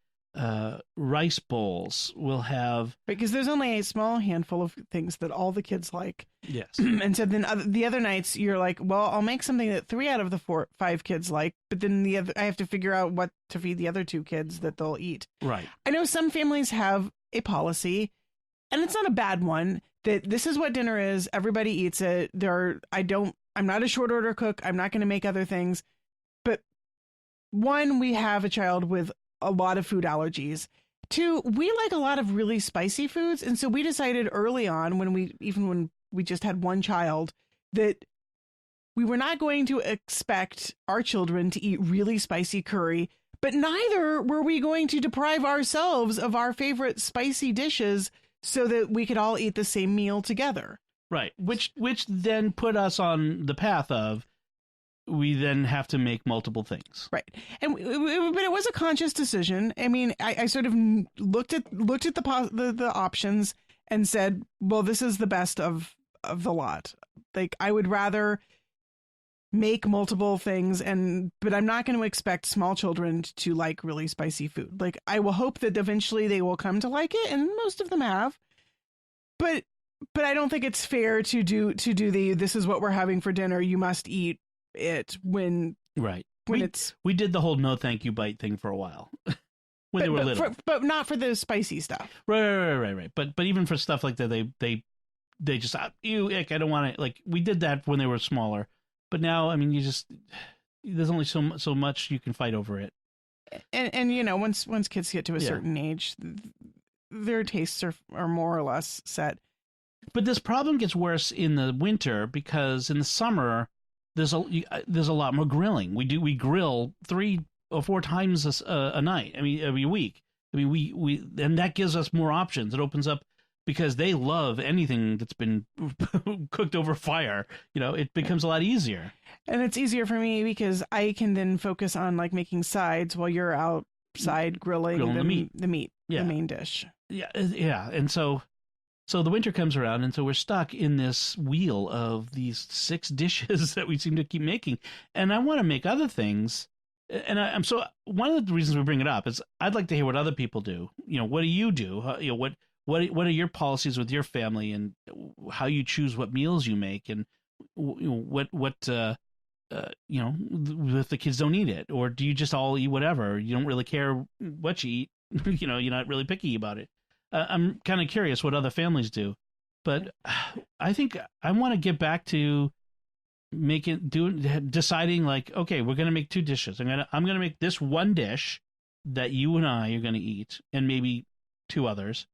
rice bowls. We'll have Because there's only a small handful of things that all the kids like. yes, And so then the other nights you're like, well, I'll make something that 3 out of the 5 kids like, but then I have to figure out what to feed the other 2 kids that they'll eat. right. I know some families have a policy, and it's not a bad one, that this is what dinner is. Everybody eats it. I'm not a short order cook. I'm not going to make other things. But 1, we have a child with a lot of food allergies. 2, we like a lot of really spicy foods. And so we decided early on when we just had 1 child that we were not going to expect our children to eat really spicy curry, but neither were we going to deprive ourselves of our favorite spicy dishes so that we could all eat the same meal together. Right. Which then put us on the path of we then have to make multiple things. Right. And but it was a conscious decision. I mean, I sort of looked at the options and said, well, this is the best of the lot. Like, I would rather make multiple things, but I'm not going to expect small children to like really spicy food. Like, I will hope that eventually they will come to like it, and most of them have. But I don't think it's fair to do this is what we're having for dinner. You must eat it when right. We did the whole no thank you bite thing for a while when they were little, but not for the spicy stuff. Right. But even for stuff like that, they just ew, ick, I don't want it. Like, we did that when they were smaller. But now, I mean, there's only so much you can fight over it. And once kids get to a certain age, their tastes are more or less set. But this problem gets worse in the winter because in the summer there's a lot more grilling. We grill 3 or 4 times a night. I mean, every week. I mean, we and that gives us more options. It opens up. Because they love anything that's been cooked over fire, it becomes a lot easier. And it's easier for me because I can then focus on like making sides while you're outside grilling the meat, yeah. The main dish. Yeah. And so the winter comes around, and so we're stuck in this wheel of these 6 dishes that we seem to keep making. And I want to make other things. And I'm so one of the reasons we bring it up is I'd like to hear what other people do. What do you do? What are your policies with your family, and how you choose what meals you make, and what if the kids don't eat it, or do you just all eat whatever? You don't really care what you eat. You're not really picky about it. I'm kind of curious what other families do, but I think I want to get back to deciding like, okay, we're gonna make 2 dishes. I'm gonna make this one dish that you and I are gonna eat, and maybe 2 others.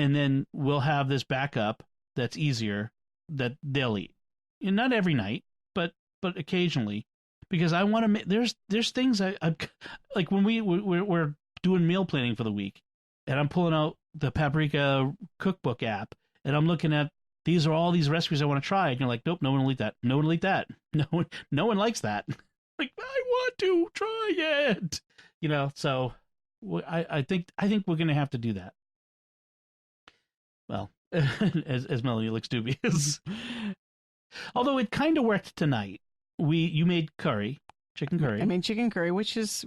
And then we'll have this backup that's easier that they'll eat. And not every night, but occasionally, because I want to make. There's things I like when we're doing meal planning for the week, and I'm pulling out the Paprika cookbook app, and I'm looking at these are all these recipes I want to try, and you're like, nope, no one will eat that. No one will eat that. No one likes that. Like, I want to try it. So I think we're gonna have to do that. Well, as Melanie looks dubious. Although it kind of worked tonight. You made chicken curry. I made chicken curry, which is,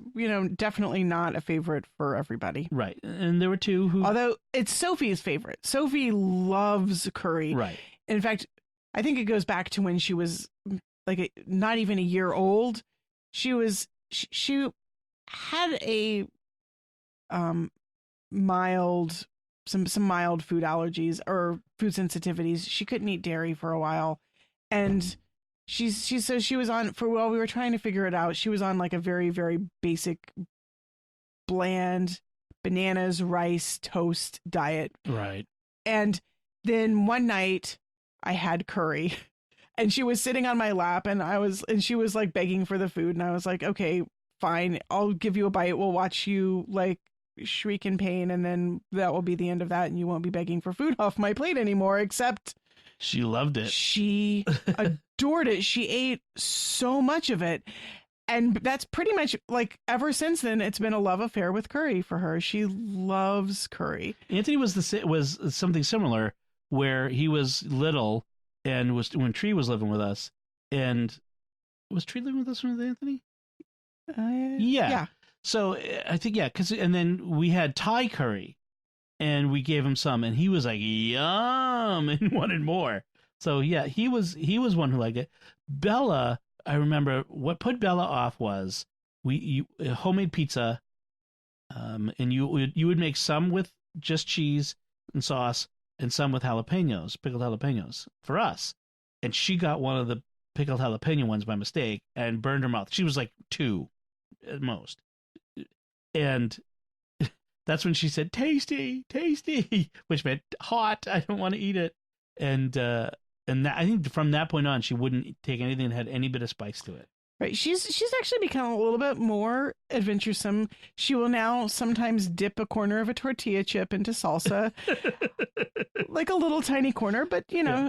definitely not a favorite for everybody. Right. And there were 2 who... Although it's Sophie's favorite. Sophie loves curry. Right. In fact, I think it goes back to when she was like not even a year old. She was she had a mild some mild food allergies or food sensitivities. She couldn't eat dairy for a while, and she says she was on for while we were trying to figure it out. She was on like a very very basic, bland bananas, rice, toast diet. Right. And then one night I had curry and she was sitting on my lap and she was like begging for the food. And I was like, okay, fine. I'll give you a bite. We'll watch you like shriek in pain. And then that will be the end of that. And you won't be begging for food off my plate anymore, except she loved it. She adored it. She ate so much of it. And that's pretty much like ever since then, it's been a love affair with curry for her. She loves curry. Anthony was something similar, where he was little and was when Tree was living with us. And was Tree living with us with Anthony? Yeah. So I think and then we had Thai curry, and we gave him some, and he was like yum and wanted more. So yeah, he was one who liked it. Bella. I remember what put Bella off was homemade pizza, and you would make some with just cheese and sauce and some with pickled jalapenos for us. And she got one of the pickled jalapeno ones by mistake and burned her mouth. She was like 2 at most. And that's when she said, tasty, tasty, which meant hot. I don't want to eat it. And I think from that point on, she wouldn't take anything that had any bit of spice to it. Right. She's actually become a little bit more adventuresome. She will now sometimes dip a corner of a tortilla chip into salsa, like a little tiny corner, but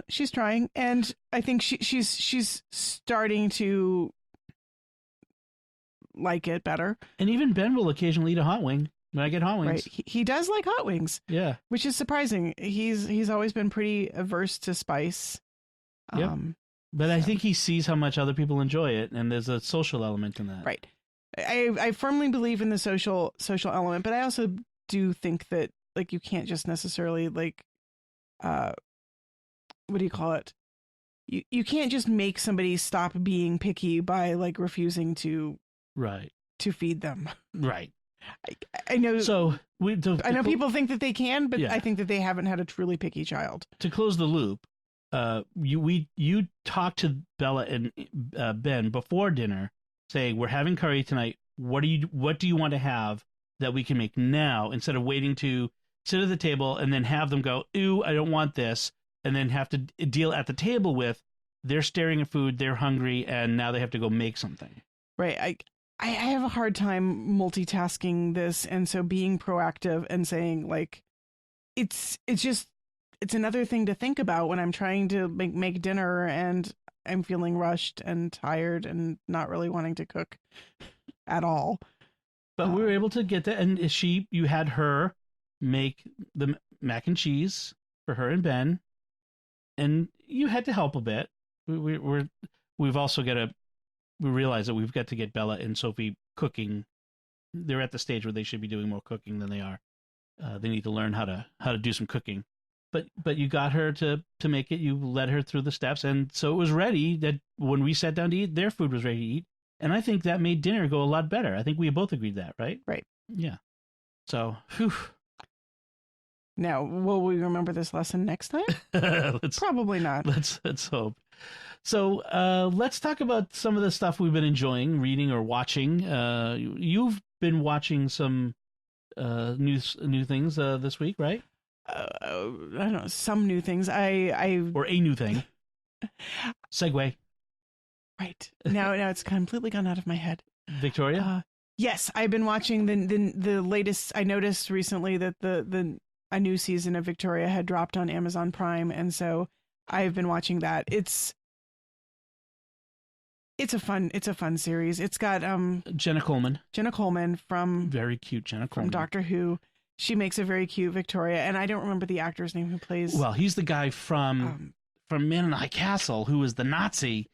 she's trying. And I think she's starting to like it better. And even Ben will occasionally eat a hot wing when I get hot wings. Right. He does like hot wings. Yeah. Which is surprising. He's always been pretty averse to spice. Yep. But I think he sees how much other people enjoy it, and there's a social element in that. Right. I firmly believe in the social element, but I also do think that like you can't just necessarily like what do you call it? You can't just make somebody stop being picky by like refusing to feed them. Right. I know. So I know people think that they can, but yeah. I think that they haven't had a truly picky child. To close the loop, you talked to Bella and Ben before dinner, saying we're having curry tonight. What do you want to have that we can make now, instead of waiting to sit at the table and then have them go, ooh, I don't want this, and then have to deal at the table with they're staring at food, they're hungry, and now they have to go make something. Right. I have a hard time multitasking this, and so being proactive and saying like it's another thing to think about when I'm trying to make dinner and I'm feeling rushed and tired and not really wanting to cook at all. But we were able to get that, and you had her make the mac and cheese for her and Ben, and you had to help a bit. We've also got to. We realize that we've got to get Bella and Sophie cooking. They're at the stage where they should be doing more cooking than they are. They need to learn how to do some cooking. But you got her to make it. You led her through the steps, and so it was ready. That when we sat down to eat, their food was ready to eat, and I think that made dinner go a lot better. I think we both agreed that, right? Right. Yeah. So, whew. Now, will we remember this lesson next time? Probably not. Let's hope. So let's talk about some of the stuff we've been enjoying, reading or watching. You've been watching some new things this week, right? I don't know, some new things. Or a new thing. Segue. Right. Now it's completely gone out of my head. Victoria? Yes, I've been watching the latest. I noticed recently that a new season of Victoria had dropped on Amazon Prime, and so I've been watching that. It's a fun series. It's got Jenna Coleman from very cute Jenna Coleman from Doctor Who. She makes a very cute Victoria, and I don't remember the actor's name who plays. Well, he's the guy from Man in the High Castle who was the Nazi,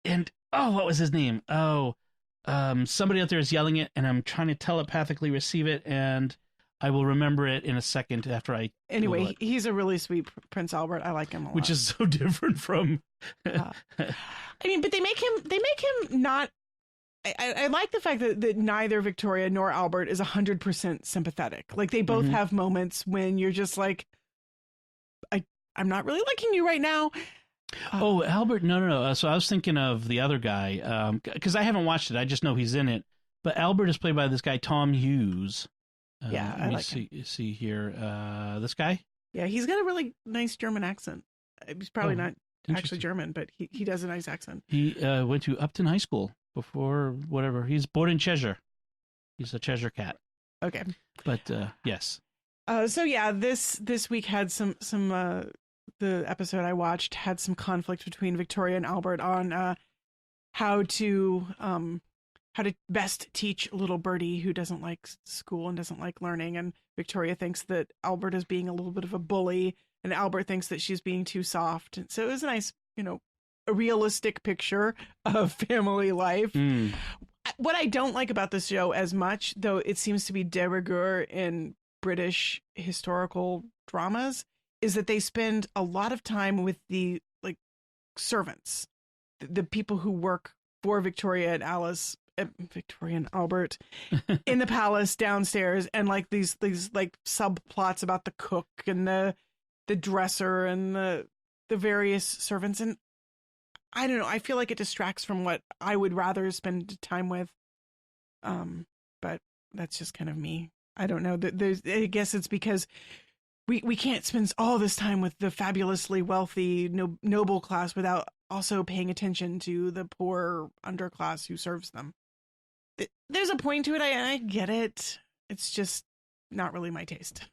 and what was his name? Somebody out there is yelling it, and I'm trying to telepathically receive it, and I will remember it in a second after I. Anyway, he's a really sweet Prince Albert. I like him a lot. Which is so different from. I mean, but they make him not I like the fact that neither Victoria nor Albert is 100% sympathetic. Like they both have moments when you're just like, I'm not really liking you right now. Oh, Albert, no. So I was thinking of the other guy, because I haven't watched it. I just know he's in it. But Albert is played by this guy, Tom Hughes. Yeah, I like him. See here. This guy? Yeah, he's got a really nice German accent. He's probably not actually German, but he does a nice accent. He went to Upton High School before whatever. He's born in Cheshire. He's a Cheshire cat. Okay. But yes. So yeah, this week had some the episode I watched had some conflict between Victoria and Albert on how to best teach little Bertie who doesn't like school and doesn't like learning. And Victoria thinks that Albert is being a little bit of a bully, and Albert thinks that she's being too soft. And so it was a nice, a realistic picture of family life. What I don't like about this show as much, though it seems to be de rigueur in British historical dramas, is that they spend a lot of time with the servants, the people who work for Victoria and Albert in the palace downstairs, and these subplots about the cook and the dresser and the various servants. And I don't know, I feel like it distracts from what I would rather spend time with. But that's just kind of me. I don't know. I guess it's because we can't spend all this time with the fabulously wealthy noble class without also paying attention to the poor underclass who serves them. There's a point to it. I get it. It's just not really my taste.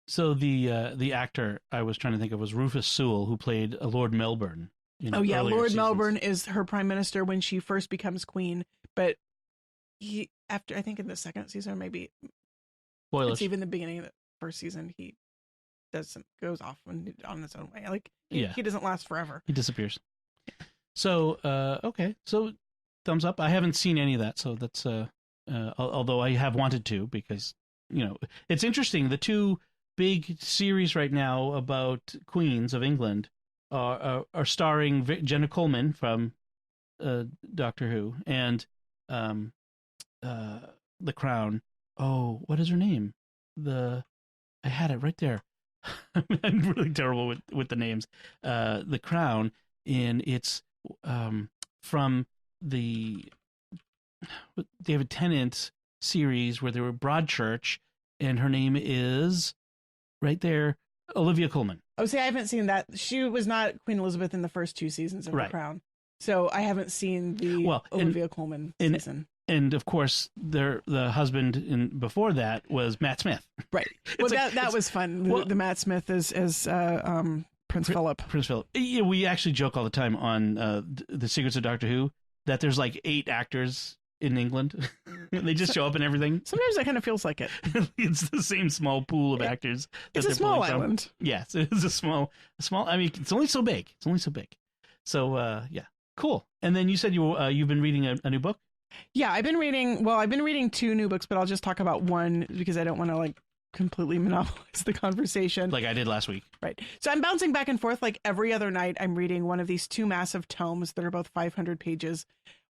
So the actor I was trying to think of was Rufus Sewell, who played Lord Melbourne. Lord seasons. Melbourne is her prime minister when she first becomes queen, but I think in the second season, maybe Spoilers. It's even the beginning of the first season, he goes off on his own way. He doesn't last forever. He disappears. So okay, so thumbs up. I haven't seen any of that, so that's although I have wanted to, because it's interesting. The two big series right now about queens of England are starring Jenna Coleman from Doctor Who and The Crown. Oh, what is her name? I had it right there. I'm really terrible with the names. The Crown, and it's from the David Tennant series where they were Broadchurch, and her name is right there, Olivia Colman. Oh, see, I haven't seen that. She was not Queen Elizabeth in the first two seasons of The Crown, so I haven't seen the Olivia Colman season. And of course, the husband before that was Matt Smith. Right. Well, that was fun. The Matt Smith as Prince Philip. Prince Philip. Yeah, we actually joke all the time on the Secrets of Doctor Who that there's 8 actors in England. They just show up in everything. Sometimes that kind of feels like it. It's the same small pool of actors. It's a small island. Yes, it is a small. I mean, it's only so big. So yeah, cool. And then you said you've been reading a new book. Yeah, I've been reading 2 new books, but I'll just talk about one because I don't want to completely monopolize the conversation. Like I did last week. Right. So I'm bouncing back and forth. Every other night, I'm reading one of these 2 massive tomes that are both 500 pages.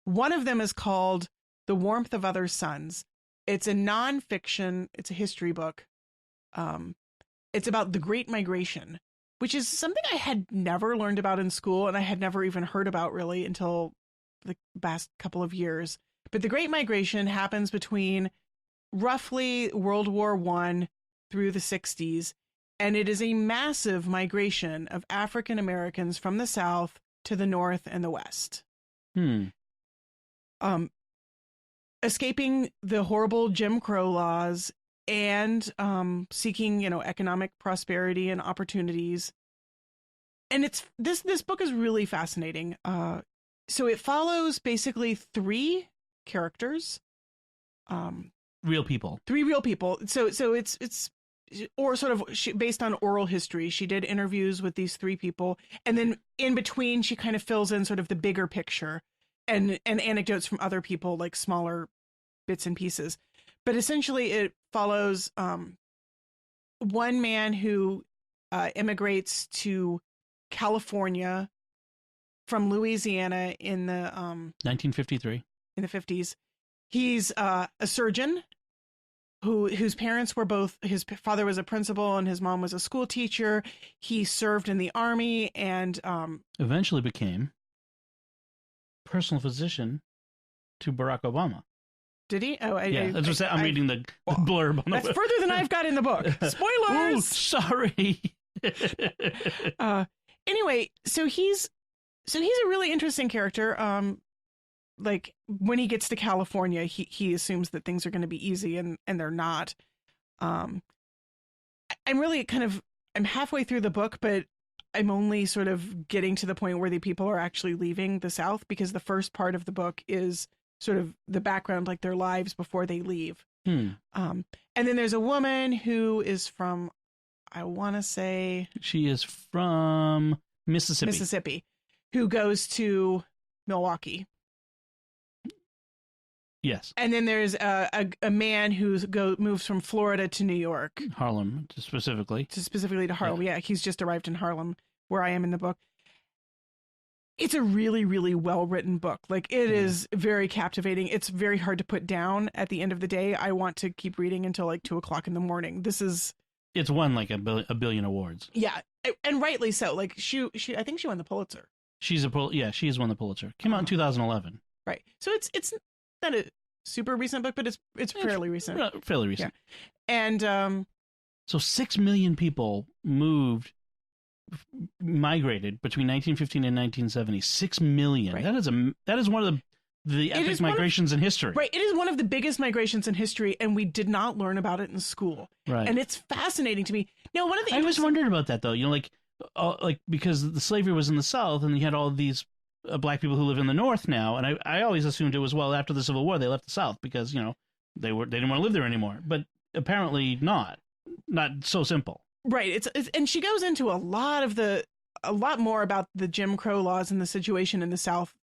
One of them is called The Warmth of Other Suns. It's a nonfiction. It's a history book. It's about the Great Migration, which is something I had never learned about in school, and I had never even heard about really until the past couple of years. But the Great Migration happens between roughly World War I through the 60s, and it is a massive migration of African Americans from the South to the North and the West. Escaping the horrible Jim Crow laws and seeking, economic prosperity and opportunities. And this book is really fascinating. So it follows basically 3 characters, real people. 3 real people. So it's or sort of based on oral history. She did interviews with these 3 people, and then in between she kind of fills in sort of the bigger picture and anecdotes from other people, smaller bits and pieces. But essentially it follows one man who immigrates to California from Louisiana in the 1953. in the 50s. He's a surgeon whose parents were both, his father was a principal and his mom was a school teacher. He served in the army and eventually became personal physician to Barack Obama. Did he? Oh, I'm reading the blurb on the That's further than I've got in the book. Spoilers! Ooh, sorry. Anyway, so he's a really interesting character. Like when he gets to California, he assumes that things are going to be easy, and they're not. I'm really I'm halfway through the book, but I'm only sort of getting to the point where the people are actually leaving the South, because the first part of the book is sort of the background, like their lives before they leave. And then there's a woman who is from, I want to say, she is from Mississippi, who goes to Milwaukee. Yes. And then there's a man who moves from Florida to New York. Harlem, specifically to Harlem. Yeah, he's just arrived in Harlem, where I am in the book. It's a really, really well-written book. Like, it is very captivating. It's very hard to put down at the end of the day. I want to keep reading until like 2:00 in the morning. It's won like a billion awards. Yeah, and rightly so. Like, she I think she won the Pulitzer. She's won the Pulitzer. Came out in 2011. Right. So it's not a super recent book, but it's fairly recent. Fairly recent. Yeah. And so 6 million people migrated between 1915 and 1970. 6 million. Right. That is one of the epic migrations in history. Right. It is one of the biggest migrations in history, and we did not learn about it in school. Right. And it's fascinating to me. Now, one of the I always wondered about that, though. You know, like because the slavery was in the South, and you had all these black people who live in the North now, and I always assumed it was, well, after the Civil War they left the South because, you know, they didn't want to live there anymore. But apparently not so simple. Right. It's and she goes into a lot more about the Jim Crow laws and the situation in the South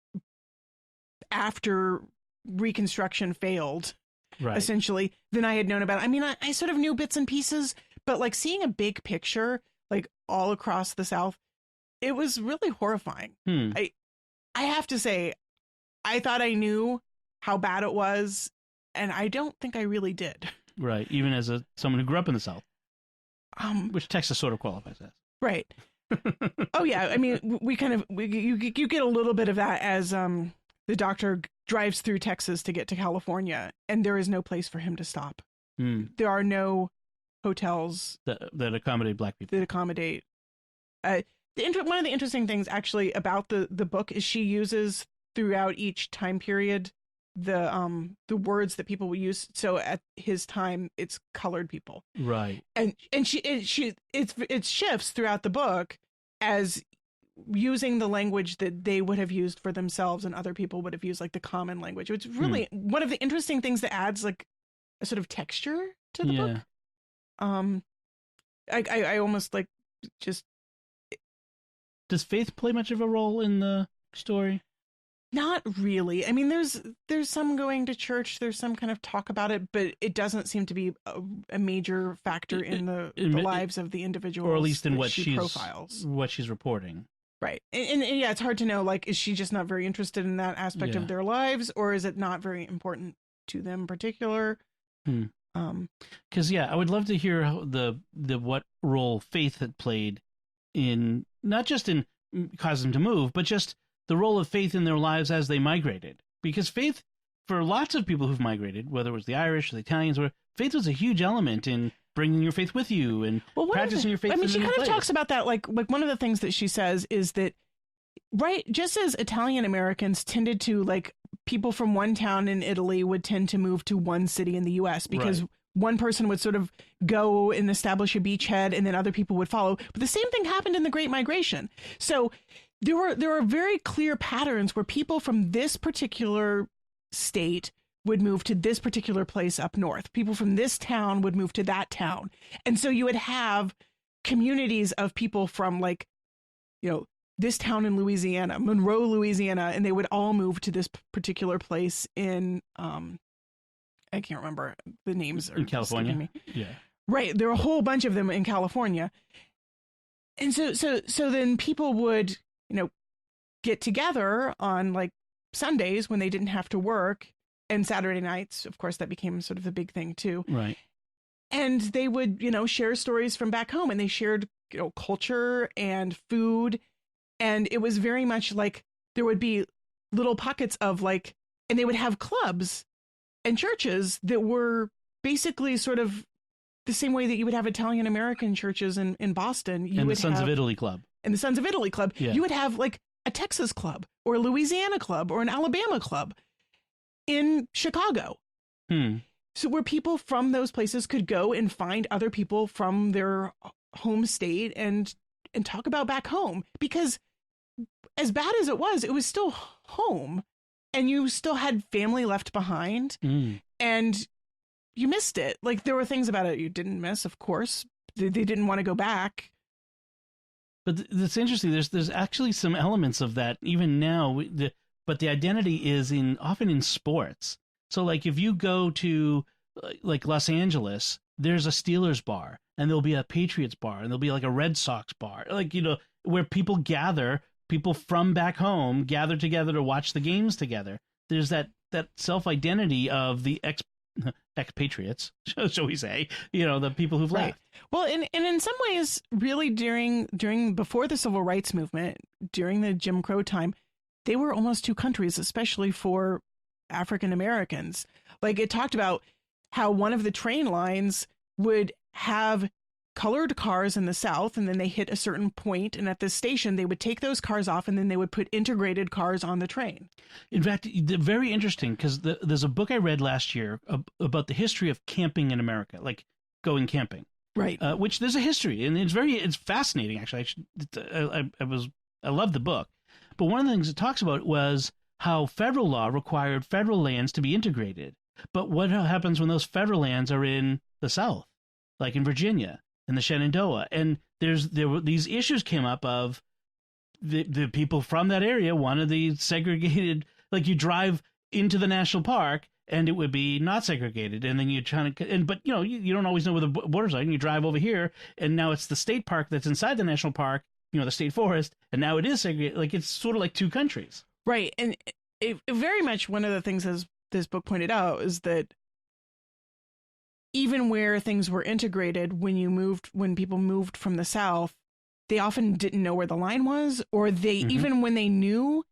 after Reconstruction failed, right, essentially, than I had known about it. I mean, I sort of knew bits and pieces, but like seeing a big picture, like all across the South, it was really horrifying. I have to say, I thought I knew how bad it was, and I don't think I really did. Right. Even as someone who grew up in the South. Which Texas sort of qualifies as. Right. Oh yeah. I mean, you get a little bit of that as the doctor drives through Texas to get to California, and there is no place for him to stop. There are no hotels that accommodate black people. One of the interesting things actually about the book is she uses throughout each time period the words that people will use. So at his time, it's colored people, right? And it shifts throughout the book as using the language that they would have used for themselves, and other people would have used like the common language. It's really one of the interesting things that adds like a sort of texture to the book. I almost like just. Does faith play much of a role in the story? Not really. I mean, there's some going to church. There's some kind of talk about it, but it doesn't seem to be a major factor in the lives of the individuals, or at least in what she profiles, what she's reporting. Right, and yeah, it's hard to know. Like, is she just not very interested in that aspect of their lives, or is it not very important to them in particular? Because I would love to hear how what role faith had played in not just in causing them to move, but just the role of faith in their lives as they migrated. Because faith, for lots of people who've migrated, whether it was the Irish or the Italians, faith was a huge element in bringing your faith with you and practicing your faith. I mean, she kind of talks about that. Like one of the things that she says is that, right, just as Italian Americans tended to, like, people from one town in Italy would tend to move to one city in the U.S. because one person would sort of go and establish a beachhead, and then other people would follow. But the same thing happened in the Great Migration. So there were very clear patterns where people from this particular state would move to this particular place up north. People from this town would move to that town. And so you would have communities of people from, like, you know, this town in Louisiana, Monroe, Louisiana, and they would all move to this particular place in, I can't remember the names. In California? Yeah. Right. There are a whole bunch of them in California. And so then people would, you know, get together on, like, Sundays when they didn't have to work, and Saturday nights, of course, that became sort of the big thing too. Right. And they would, share stories from back home, and they shared, culture and food. And it was very much like there would be little pockets of like, and they would have clubs and churches that were basically sort of the same way that you would have Italian American churches in Boston. And the Sons of Italy Club. And the Sons of Italy Club. Yeah. You would have like a Texas club or a Louisiana club or an Alabama club in Chicago. So where people from those places could go and find other people from their home state and talk about back home. Because as bad as it was still home, and you still had family left behind, and you missed it. Like, there were things about it you didn't miss, of course. They didn't want to go back. But that's interesting. There's actually some elements of that even now. But the identity is often in sports. So like if you go to like Los Angeles, there's a Steelers bar, and there'll be a Patriots bar, and there'll be like a Red Sox bar, like, where people gather. People from back home gather together to watch the games together. There's that self-identity of the expatriates, shall we say, the people who've left. Well, and in some ways, really before the Civil Rights Movement, during the Jim Crow time, they were almost two countries, especially for African Americans. Like, it talked about how one of the train lines would have colored cars in the South, and then they hit a certain point, and at the station they would take those cars off, and then they would put integrated cars on the train. In fact, very interesting, because there's a book I read last year about the history of camping in America, like going camping. Right. Which there's a history, and it's fascinating, actually. I love the book. But one of the things it talks about was how federal law required federal lands to be integrated. But what happens when those federal lands are in the South, like in Virginia and the Shenandoah? And there were these issues came up of the people from that area wanted the segregated, like you drive into the national park and it would be not segregated, and then you're trying to, but you don't always know where the borders are, and you drive over here, and now it's the state park that's inside the national park, the state forest, and now it is segregated. Like, it's sort of like two countries. Right. And it very much, one of the things, as this book pointed out, is that even where things were integrated, when people moved from the South, they often didn't know where the line was, or even when they knew,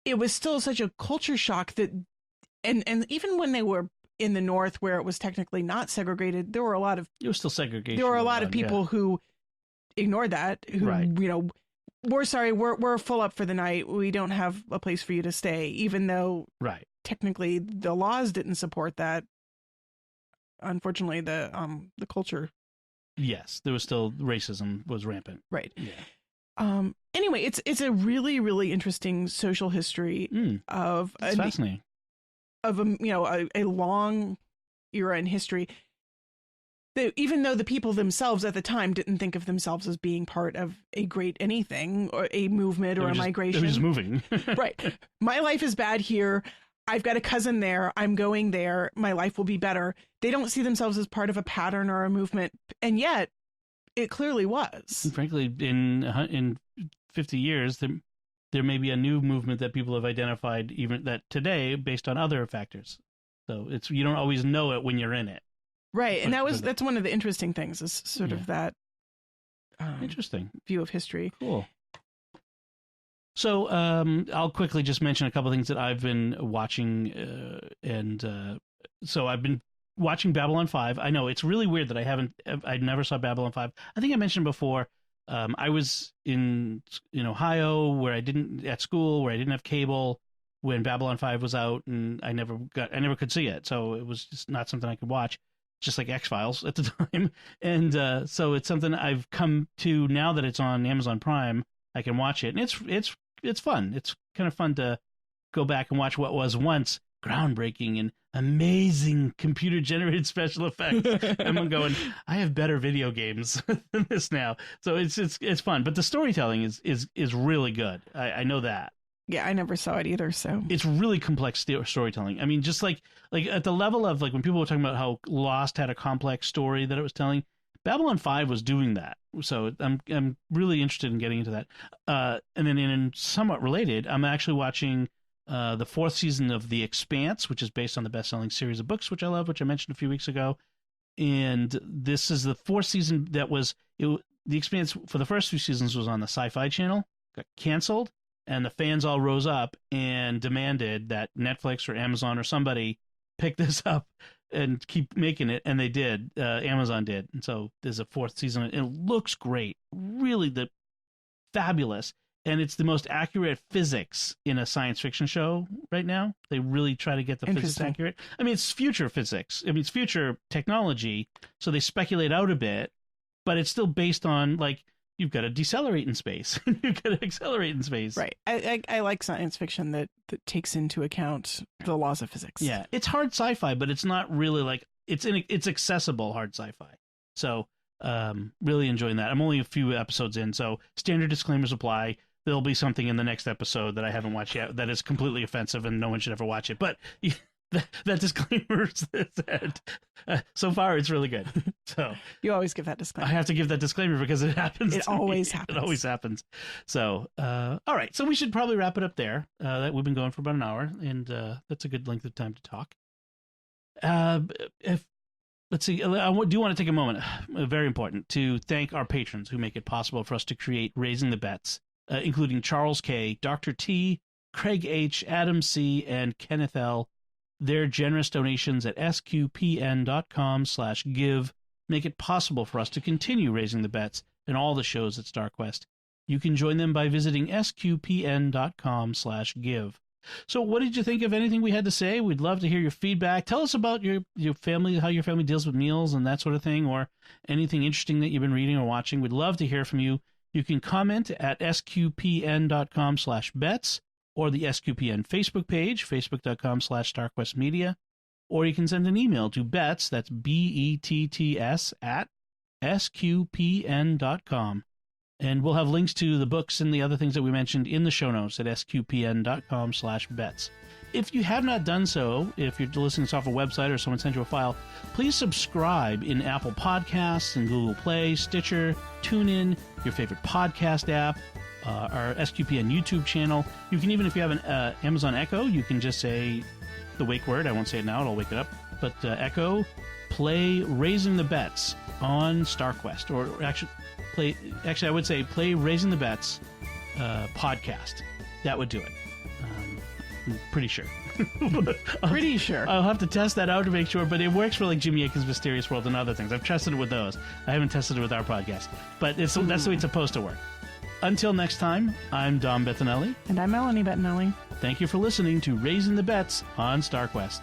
it was still such a culture shock that, and even when they were in the North, where it was technically not segregated, there were a lot of, it was still segregation. There were a lot of people who ignored that, who, right. We're sorry, we're full up for the night. We don't have a place for you to stay, even though right. technically the laws didn't support that. Unfortunately, the culture. Yes, there was still, racism was rampant. Right. Yeah. Anyway, it's a really, really interesting social history of it's fascinating. Of a long era in history. Even though the people themselves at the time didn't think of themselves as being part of a great anything or a movement or a migration. They're just moving. Right. My life is bad here. I've got a cousin there. I'm going there. My life will be better. They don't see themselves as part of a pattern or a movement. And yet it clearly was. And frankly, in 50 years, there may be a new movement that people have identified, even that today, based on other factors. So you don't always know it when you're in it. Right. And that's one of the interesting things, is sort of that interesting view of history. Cool. So I'll quickly just mention a couple of things that I've been watching. So I've been watching Babylon 5. I know it's really weird that I never saw Babylon 5. I think I mentioned before, I was in Ohio at school where I didn't have cable when Babylon 5 was out, and I never could see it. So it was just not something I could watch. Just like X-Files at the time. And so it's something I've come to now that it's on Amazon Prime. I can watch it, and it's fun. It's kind of fun to go back and watch what was once groundbreaking and amazing computer-generated special effects. And I'm going, I have better video games than this now. So it's fun, but the storytelling is really good. I know that. Yeah, I never saw it either, so. It's really complex storytelling. I mean, just like at the level of, like, when people were talking about how Lost had a complex story that it was telling, Babylon 5 was doing that. So I'm really interested in getting into that. And then in somewhat related, I'm actually watching the fourth season of The Expanse, which is based on the best-selling series of books, which I love, which I mentioned a few weeks ago. And this is the fourth season that was The Expanse for the first 2 seasons was on the Sci-Fi Channel, got canceled, and the fans all rose up and demanded that Netflix or Amazon or somebody pick this up and keep making it, and they did. Amazon did, and so there's a fourth season. It looks great, really fabulous, and it's the most accurate physics in a science fiction show right now. They really try to get the physics accurate. I mean, it's future physics. I mean, it's future technology, so they speculate out a bit, but it's still based on, like, you've got to decelerate in space. You've got to accelerate in space. Right. I like science fiction that takes into account the laws of physics. Yeah. It's hard sci-fi, but it's not really like it's accessible hard sci-fi. So really enjoying that. I'm only a few episodes in, so standard disclaimers apply. There'll be something in the next episode that I haven't watched yet that is completely offensive and no one should ever watch it. But that disclaimer said, so far it's really good. So you always give that disclaimer. I have to give that disclaimer because it happens. It always happens. It always happens. So all right, so we should probably wrap it up there. That we've been going for about an hour, and that's a good length of time to talk. Let's see. I do want to take a moment, very important, to thank our patrons who make it possible for us to create Raising the Bets, including Charles K, Dr. T, Craig H, Adam C, and Kenneth L. Their generous donations at sqpn.com/give make it possible for us to continue raising the bets in all the shows at StarQuest. You can join them by visiting sqpn.com/give. So what did you think of anything we had to say? We'd love to hear your feedback. Tell us about your family, how your family deals with meals and that sort of thing, or anything interesting that you've been reading or watching. We'd love to hear from you. You can comment at sqpn.com/bets. or the SQPN Facebook page, facebook.com/StarQuestMedia, or you can send an email to bets, that's BETTS, at SQPN.com. And we'll have links to the books and the other things that we mentioned in the show notes at SQPN.com/bets. If you have not done so, if you're listening to us off a website or someone sent you a file, please subscribe in Apple Podcasts and Google Play, Stitcher, TuneIn, your favorite podcast app, our SQPN YouTube channel. You can even, if you have an Amazon Echo, you can just say the wake word. I won't say it now, it'll wake it up. But Echo, play Raising the Bets on StarQuest. Or actually, I would say play Raising the Bets podcast. That would do it. I'm pretty sure. Pretty sure. I'll have to test that out to make sure, but it works for like Jimmy Akin's Mysterious World and other things. I've tested it with those. I haven't tested it with our podcast. But that's the way it's supposed to work. Until next time, I'm Dom Bettinelli. And I'm Melanie Bettinelli. Thank you for listening to Raising the Bets on StarQuest.